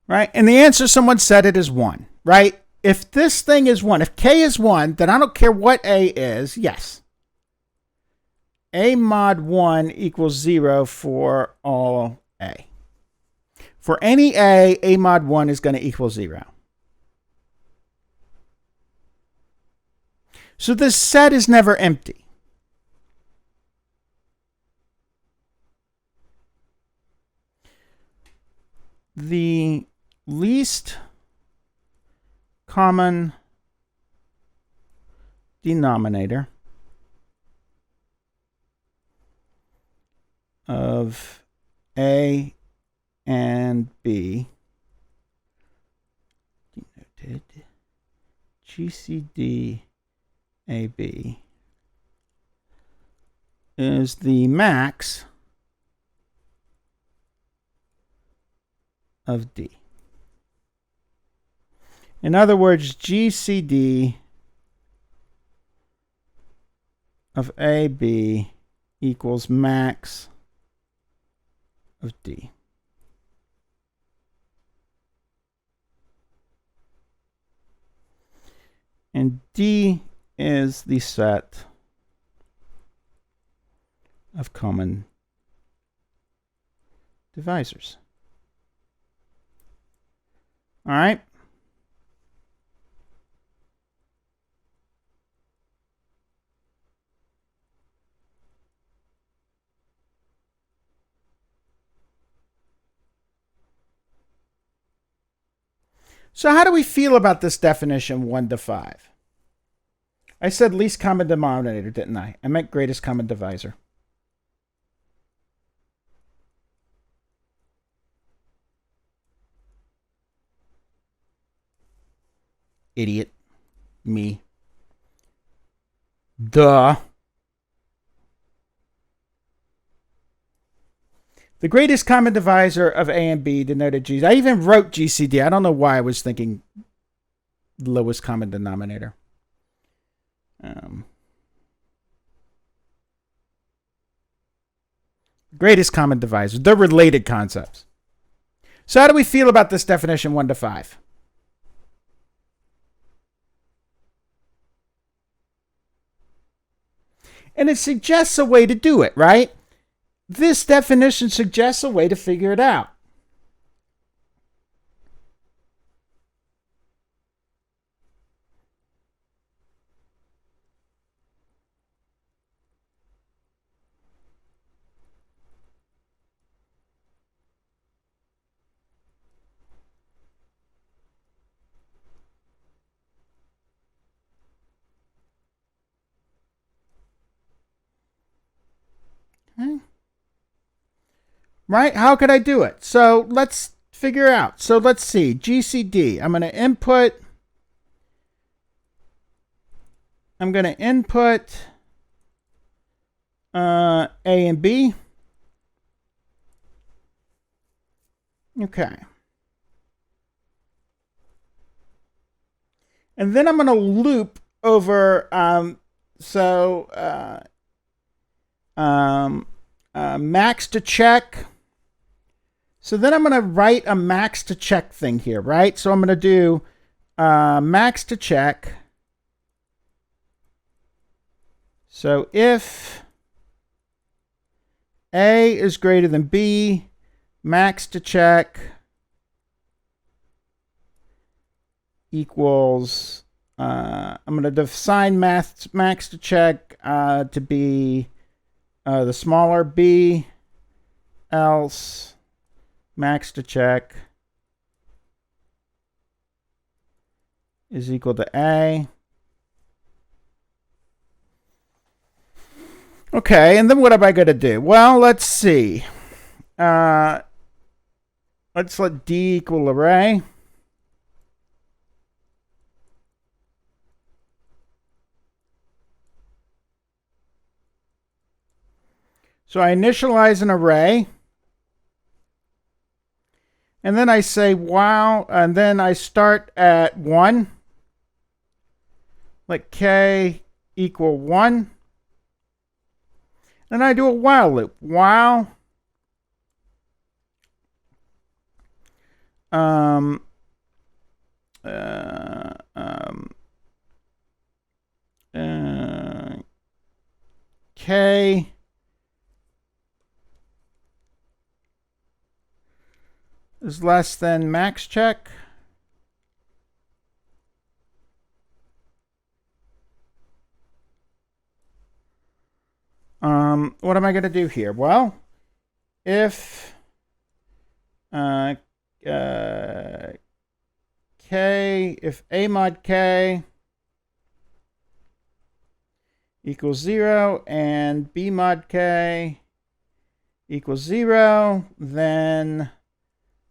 Right? And the answer, someone said it is 1, right? If this thing is 1, if k is 1, then I don't care what a is. Yes. A mod 1 equals 0 for all a. For any a mod 1 is going to equal 0. So this set is never empty. The least common denominator of A and B denoted GCD AB is the max of D. In other words, GCD of AB equals max of D. And D is the set of common divisors. All right. So how do we feel about this definition 1 to 5? I said least common denominator, didn't I? I meant greatest common divisor. Idiot. Me. Duh. The greatest common divisor of A and B denoted G. I even wrote GCD. I don't know why I was thinking lowest common denominator. Greatest common divisor. They're related concepts. So how do we feel about this definition 1 to 5? And it suggests a way to do it, right? This definition suggests a way to figure it out. Okay. Right? How could I do it? So let's figure out. So let's see. GCD. I'm going to input A and B. Okay. And then I'm going to loop over max to check. So then I'm going to write a max to check thing here, right? So I'm going to do max to check. So if A is greater than B, max to check equals, I'm going to define max to check to be the smaller b, else max to check is equal to A. Okay, and then what am I going to do? Well, let's see. Let's let D equal array. So I initialize an array. And then I say while, and then I start at 1. Let k equal 1. And I do a while loop. While k is less than max check. What am I going to do here? Well, if if a mod k equals 0 and b mod k equals 0, then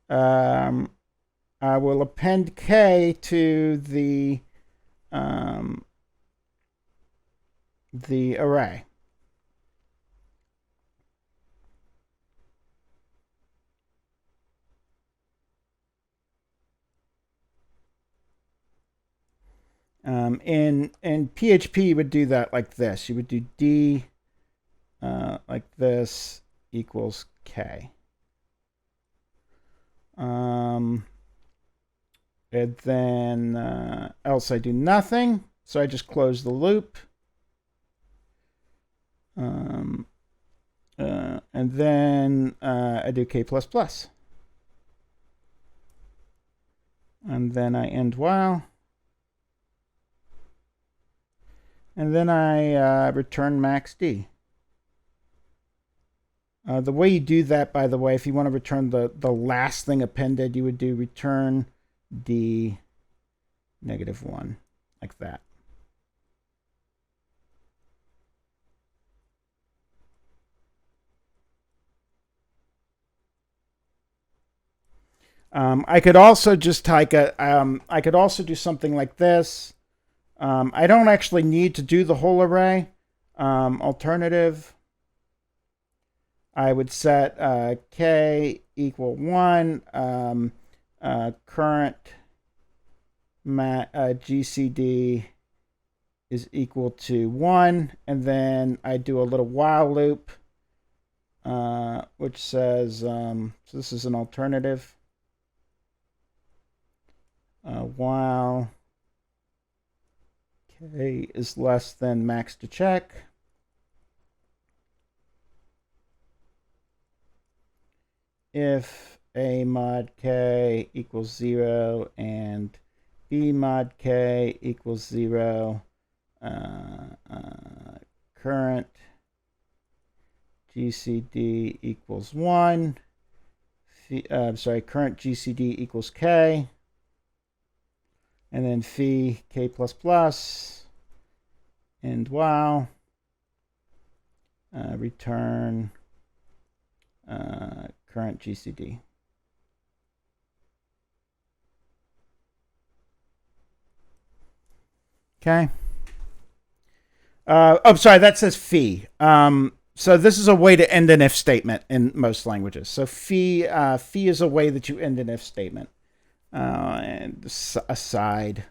I will append k to the array. In PHP, you would do that like this. You would do d like this equals k. And then else I do nothing. So I just close the loop. And then I do k++. And then I end while. And then I return max d. The way you do that, by the way, if you want to return the last thing appended, you would do return d -1, like that. I could also just take I could also do something like this. I don't actually need to do the whole array. Alternative, I would set k equal 1, current GCD is equal to 1, and then I do a little while loop, which says, so this is an alternative, while k is less than max to check. If a mod k equals 0 and b mod k equals 0, current GCD equals 1. Current GCD equals k. And then phi k++, and while, return current GCD. Okay. Sorry, that says phi. So this is a way to end an if statement in most languages. So phi is a way that you end an if statement. And aside.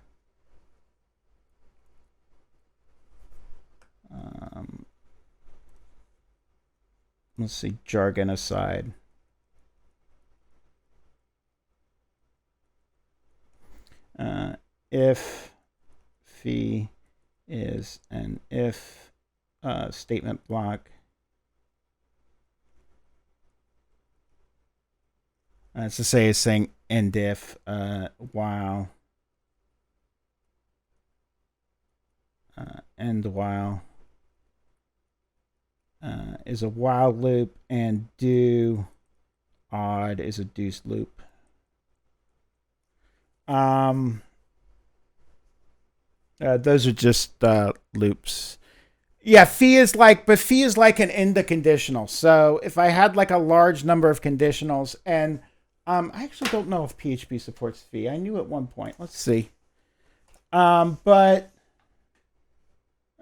Let's see, jargon aside. If phi is an if statement block, it's to say it's saying end if while end while is a while loop, and do odd is a deuce loop. Those are just loops. Yeah, phi is like an end conditional. So if I had like a large number of conditionals, and I actually don't know if PHP supports phi. I knew at one point. Let's see. But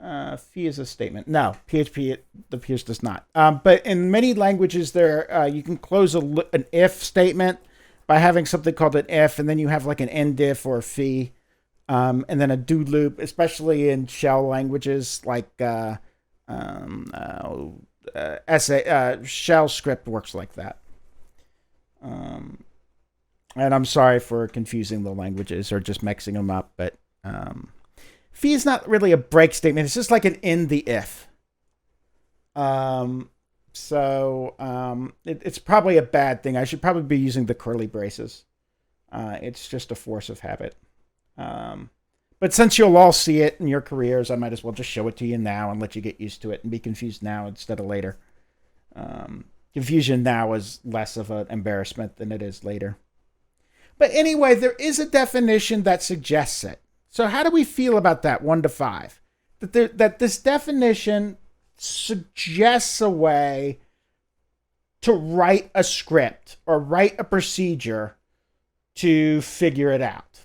Phi is a statement. No, PHP it appears does not. But in many languages, there you can close an if statement by having something called an if, and then you have like an end if or a phi, and then a do loop, especially in shell languages like shell script works like that. And I'm sorry for confusing the languages or just mixing them up, but phi is not really a break statement. It's just like an in the if. It's probably a bad thing. I should probably be using the curly braces. It's just a force of habit. But since you'll all see it in your careers, I might as well just show it to you now and let you get used to it and be confused now instead of later. Confusion now is less of an embarrassment than it is later. But anyway, there is a definition that suggests it. So how do we feel about that 1 to 5? That this definition suggests a way to write a script or write a procedure to figure it out.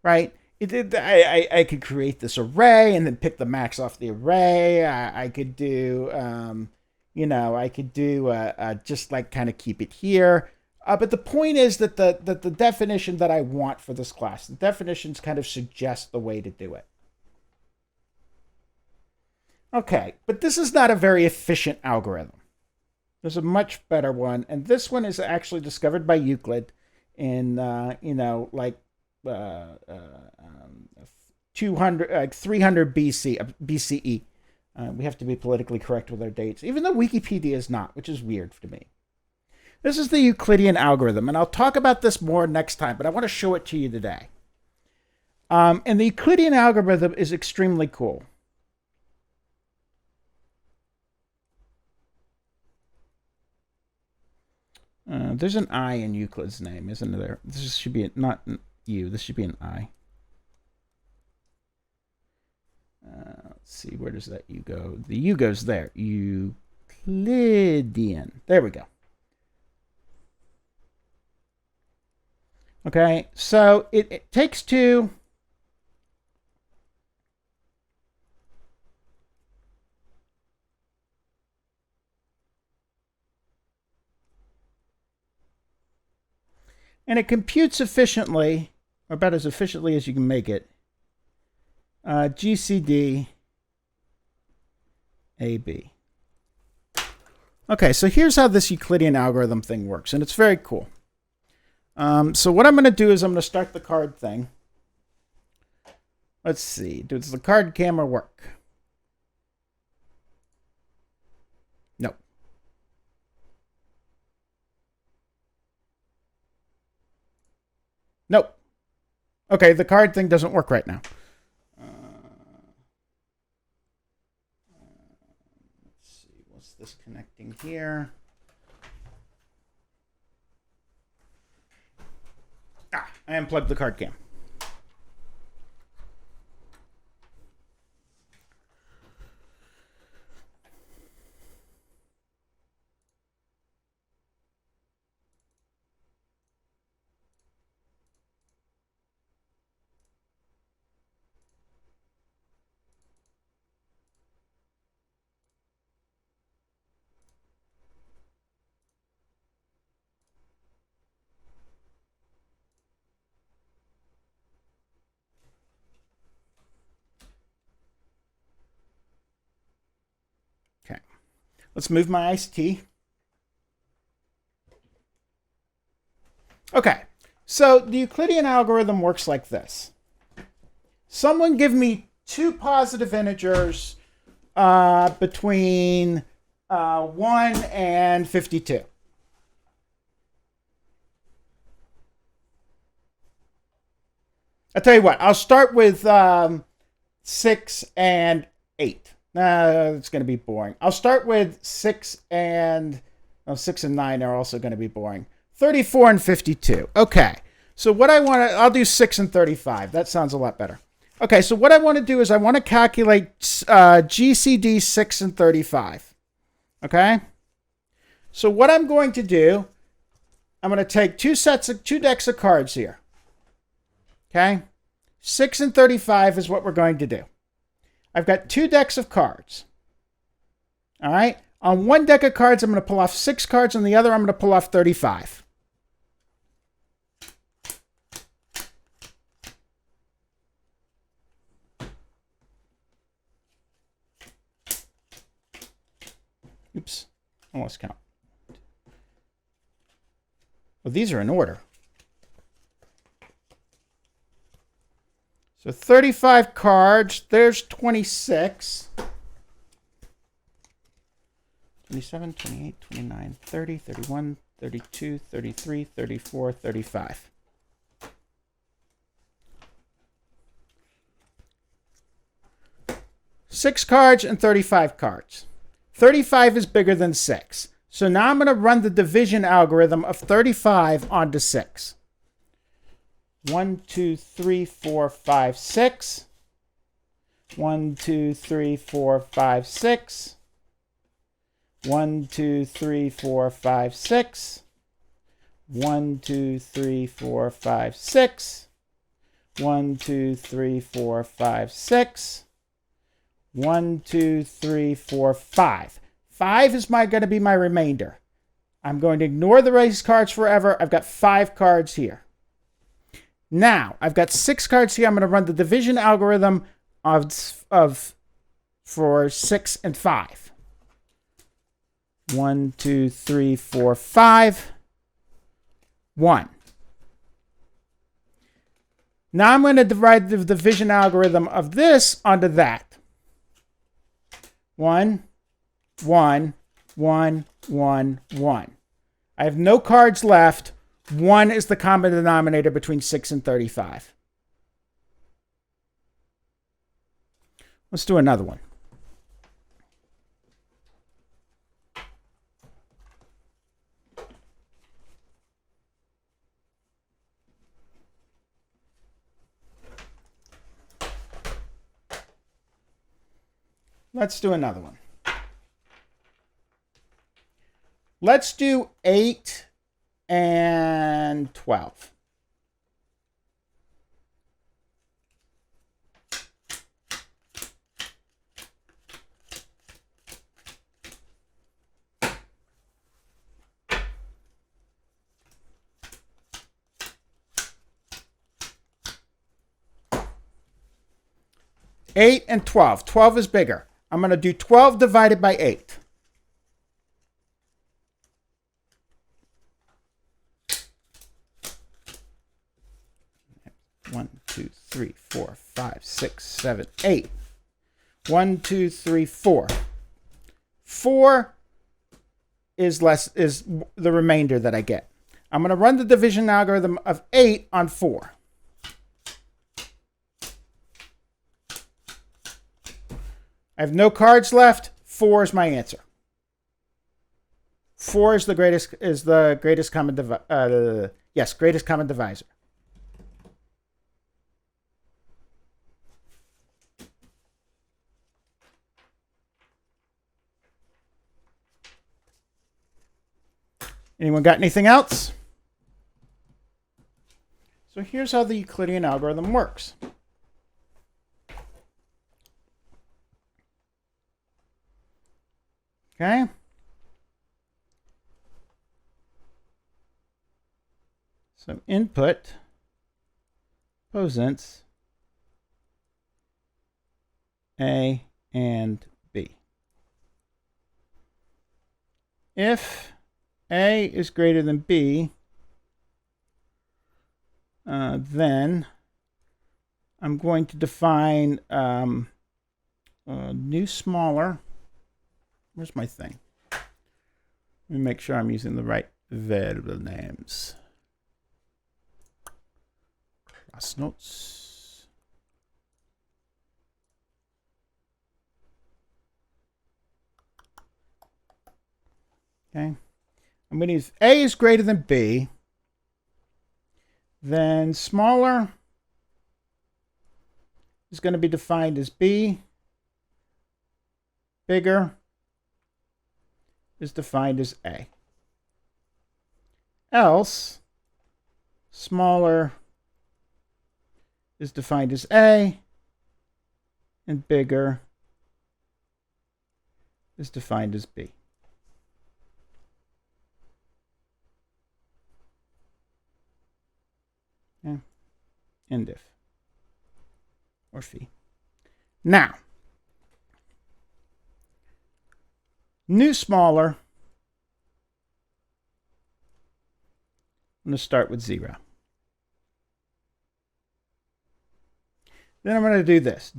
Right? I could create this array and then pick the max off the array. I could do, just like kind of keep it here. But the point is that the definition that I want for this class, the definitions kind of suggest the way to do it. Okay, but this is not a very efficient algorithm. There's a much better one, and this one is actually discovered by Euclid in 300 BCE. We have to be politically correct with our dates, even though Wikipedia is not, which is weird to me. This is the Euclidean algorithm, and I'll talk about this more next time, but I want to show it to you today. And the Euclidean algorithm is extremely cool. There's an I in Euclid's name, isn't there? This should be not U. This should be an I. Let's see, where does that U go? The U goes there. Euclidean. There we go. Okay, so it takes two. And it computes efficiently, or about as efficiently as you can make it, GCD AB. Okay, so here's how this Euclidean algorithm thing works, and it's very cool. So what I'm going to do is I'm going to start the card thing. Let's see. Does the card camera work? No. Nope. Okay, the card thing doesn't work right now. Let's see. What's this connecting here? I unplugged the card cam. Let's move my iced tea. Okay, so the Euclidean algorithm works like this. Someone give me two positive integers between 1 and 52. I'll tell you what, I'll start with 6 and 8. It's going to be boring. I'll start with 6 and 9 are also going to be boring. 34 and 52. Okay. So what I'll do 6 and 35. That sounds a lot better. Okay. So what I want to do is I want to calculate GCD 6 and 35. Okay. So what I'm going to do, I'm going to take two decks of cards here. Okay. 6 and 35 is what we're going to do. I've got 2 decks of cards. All right. On one deck of cards, I'm going to pull off 6 cards. On the other, I'm going to pull off 35. Oops. I lost count. Well, these are in order. So 35 cards. There's 26. 27, 28, 29, 30, 31, 32, 33, 34, 35. Six cards and 35 cards. 35 is bigger than 6. So now I'm going to run the division algorithm of 35 onto 6. 1, 2, 3, 4, 5, 6. 1, 2, 3, 4, 5, 6. 1, 2, 3, 4, 5, 6. 1, 2, 3, 4, 5, 6. 1, 2, 3, 4, 5, 6. 1, 2, 3, 4, 5. 5 is going to be my remainder. I'm going to ignore the race cards forever. I've got 5 cards here. Now, I've got 6 cards here. I'm going to run the division algorithm for 6 and 5. 1, 2, 3, 4, 5. 1. Now I'm going to divide the division algorithm of this onto that. 1, 1, 1, 1, 1. I have no cards left. 1 is the common denominator between 6 and 35. Let's do another one. Let's do another one. Let's do 8 and 12. Eight and 12. 12 is bigger. I'm going to do 12 divided by 8. One, two, three, 4, 5, 6, 7, 8. 1, 2, 3, 4. 4 is the remainder that I get. I'm going to run the division algorithm of 8 on 4. I have no cards left. 4 is my answer. 4 is the greatest common greatest common divisor. Anyone got anything else? So here's how the Euclidean algorithm works. Okay. So input, posits, A and B. If A is greater than B, then I'm going to define new smaller. Where's my thing? Let me make sure I'm using the right variable names. Class notes. Okay. I'm going to use A is greater than B. Then smaller is going to be defined as B. Bigger is defined as A. Else, smaller is defined as A, and bigger is defined as B. Yeah. And if, or phi. Now, new smaller, I'm going to start with 0. Then I'm going to do this.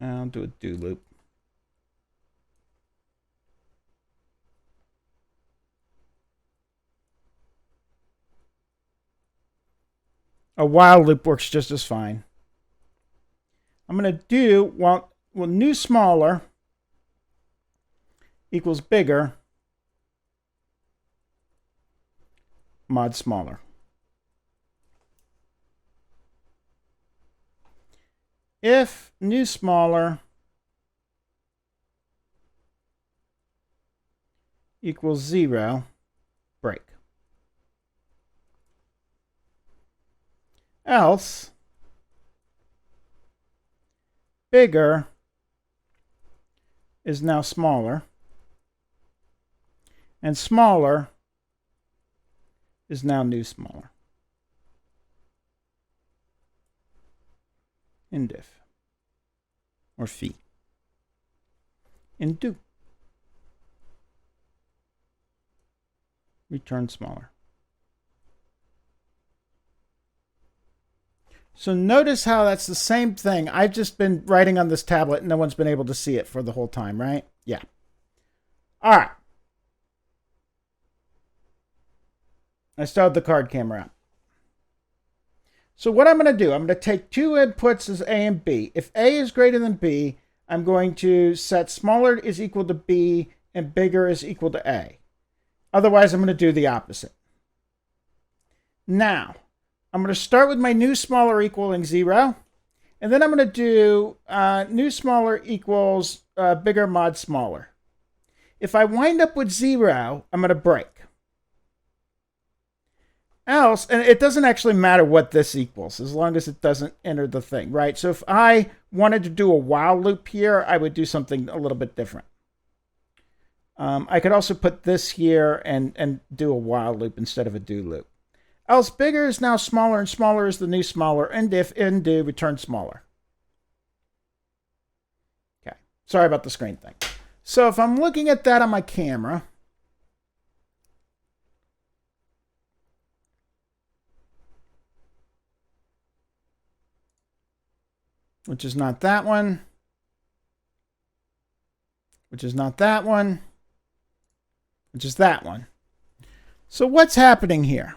I'll do a do loop. A while loop works just as fine. I'm going to do, well, new smaller equals bigger mod smaller. If new smaller equals 0, break. Else, bigger is now smaller, and smaller is now new smaller. In diff, or phi, in do, return smaller. So notice how that's the same thing. I've just been writing on this tablet and no one's been able to see it for the whole time, right? Yeah. All right. I still have the card camera up. So what I'm going to do, I'm going to take two inputs as A and B. If A is greater than B, I'm going to set smaller is equal to B and bigger is equal to A. Otherwise, I'm going to do the opposite. Now, I'm going to start with my new smaller equaling 0. And then I'm going to do new smaller equals bigger mod smaller. If I wind up with 0, I'm going to break. Else, and it doesn't actually matter what this equals, as long as it doesn't enter the thing, right? So if I wanted to do a while loop here, I would do something a little bit different. I could also put this here and do a while loop instead of a do loop. Else bigger is now smaller and smaller is the new smaller, and if in do return smaller. Okay, sorry about the screen thing. So if I'm looking at that on my camera, which is not that one, which is not that one, which is that one. So what's happening here?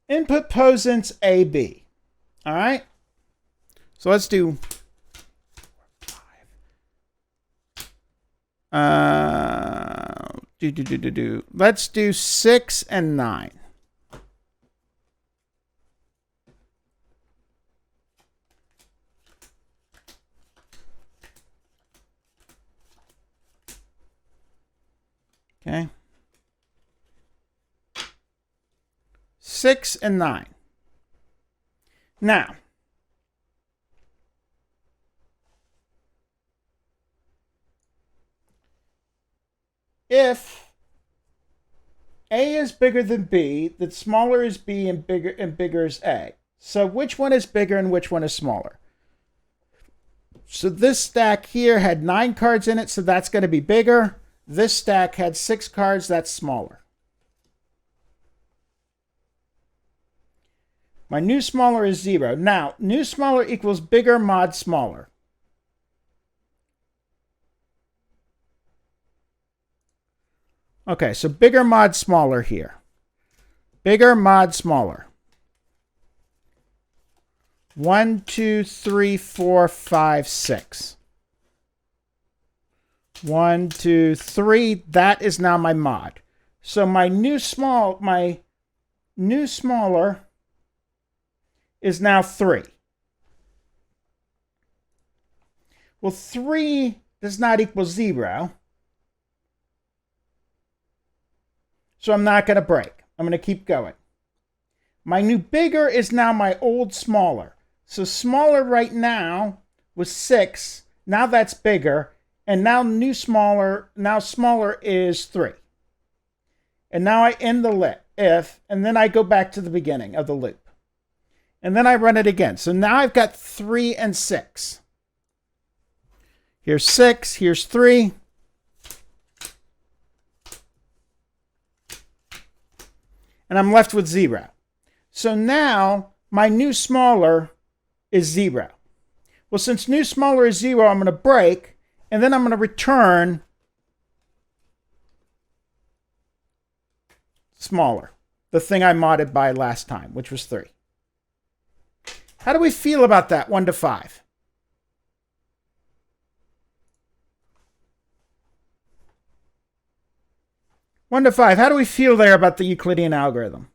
Input posits AB. All right. So let's do let's do 6 and 9. Okay. 6 and 9. Now, if A is bigger than B, then smaller is B and bigger is A. So which one is bigger and which one is smaller? So this stack here had 9 cards in it, so that's going to be bigger. This stack had 6 cards, that's smaller. My new smaller is 0. Now, new smaller equals bigger mod smaller. Okay, so bigger mod smaller here. Bigger mod smaller. 1, 2, 3, 4, 5, 6. 1, 2, 3. That is now my mod. So my new smaller is now 3. Well, 3 does not equal 0. So I'm not going to break. I'm going to keep going. My new bigger is now my old smaller. So smaller right now was 6. Now that's bigger. And now smaller is 3. And now I end the if, and then I go back to the beginning of the loop. And then I run it again. So now I've got 3 and 6. Here's 6, here's 3. And I'm left with 0. So now my new smaller is 0. Well, since new smaller is 0, I'm going to break, and then I'm going to return smaller, the thing I modded by last time, which was 3. How do we feel about that 1 to 5? One to 5. How do we feel there about the Euclidean algorithm?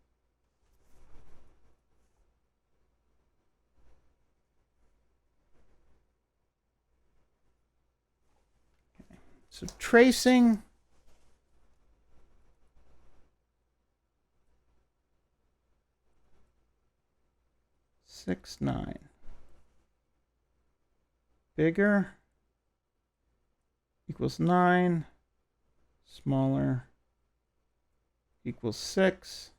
Okay. So tracing. Six, 9. Bigger equals 9. Smaller equals 6.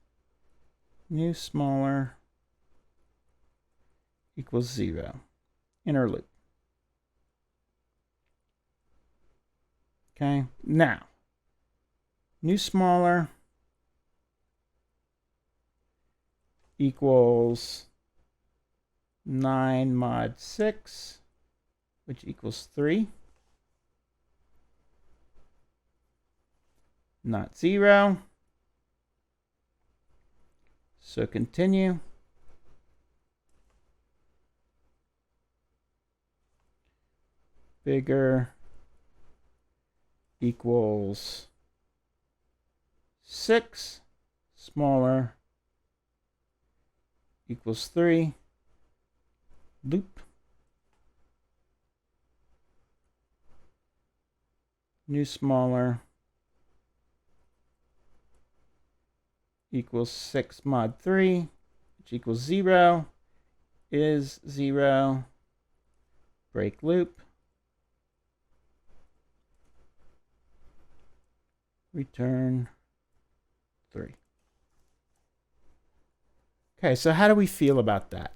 New smaller equals 0. Inner loop. Okay, now, new smaller equals 9 mod 6, which equals 3. Not 0. So continue. Bigger equals 6. Smaller equals 3. Loop. New smaller equals 6 mod 3, which equals 0, is 0, break loop, return 3. Okay, so how do we feel about that?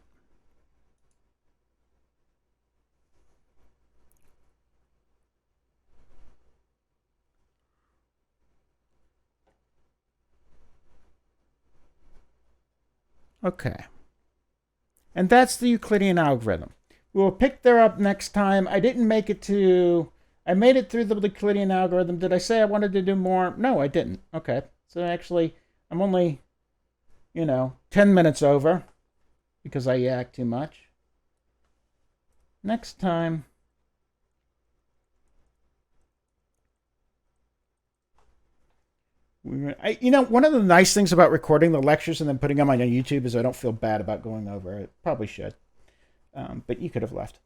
Okay. And that's the Euclidean algorithm. We'll pick there up next time. I didn't make it to... I made it through the Euclidean algorithm. Did I say I wanted to do more? No, I didn't. Okay. So actually, I'm only, 10 minutes over because I yak too much. Next time... one of the nice things about recording the lectures and then putting them on YouTube is I don't feel bad about going over it. Probably should, but you could have left.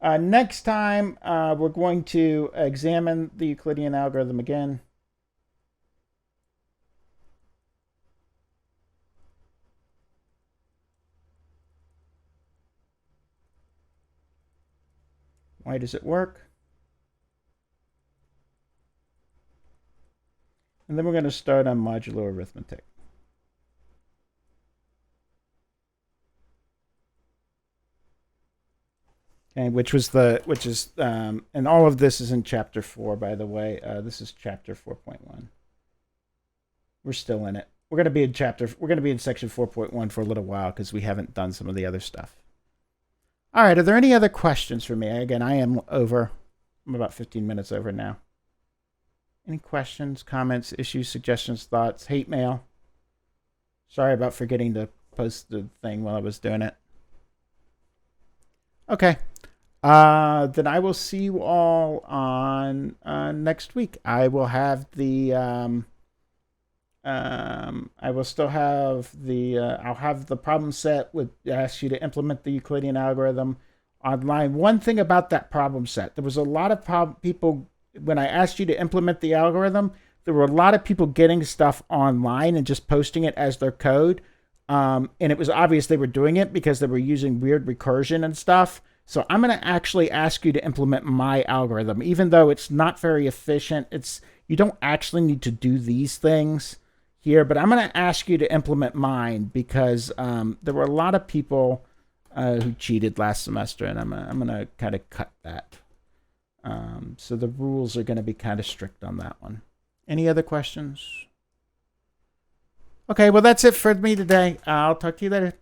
Next time, we're going to examine the Euclidean algorithm again. Why does it work? And then we're going to start on modular arithmetic. Okay, which is and all of this is in chapter 4, by the way. This is chapter 4.1. We're still in it. We're going to be in section 4.1 for a little while because we haven't done some of the other stuff. All right, are there any other questions for me? Again, I am over. I'm about 15 minutes over now. Any questions, comments, issues, suggestions, thoughts, hate mail? Sorry about forgetting to post the thing while I was doing it. Okay. Then I will see you all on next week. I will have the I will still have the I'll have the problem set with ask you to implement the Euclidean algorithm online. One thing about that problem set, there was a lot of people when I asked you to implement the algorithm. There were a lot of people getting stuff online and just posting it as their code. And it was obvious they were doing it because they were using weird recursion and stuff. So I'm going to actually ask you to implement my algorithm, even though it's not very efficient. You don't actually need to do these things here, but I'm going to ask you to implement mine because there were a lot of people who cheated last semester, and I'm going to kind of cut that. So the rules are going to be kind of strict on that one. Any other questions? Okay, well, that's it for me today. I'll talk to you later.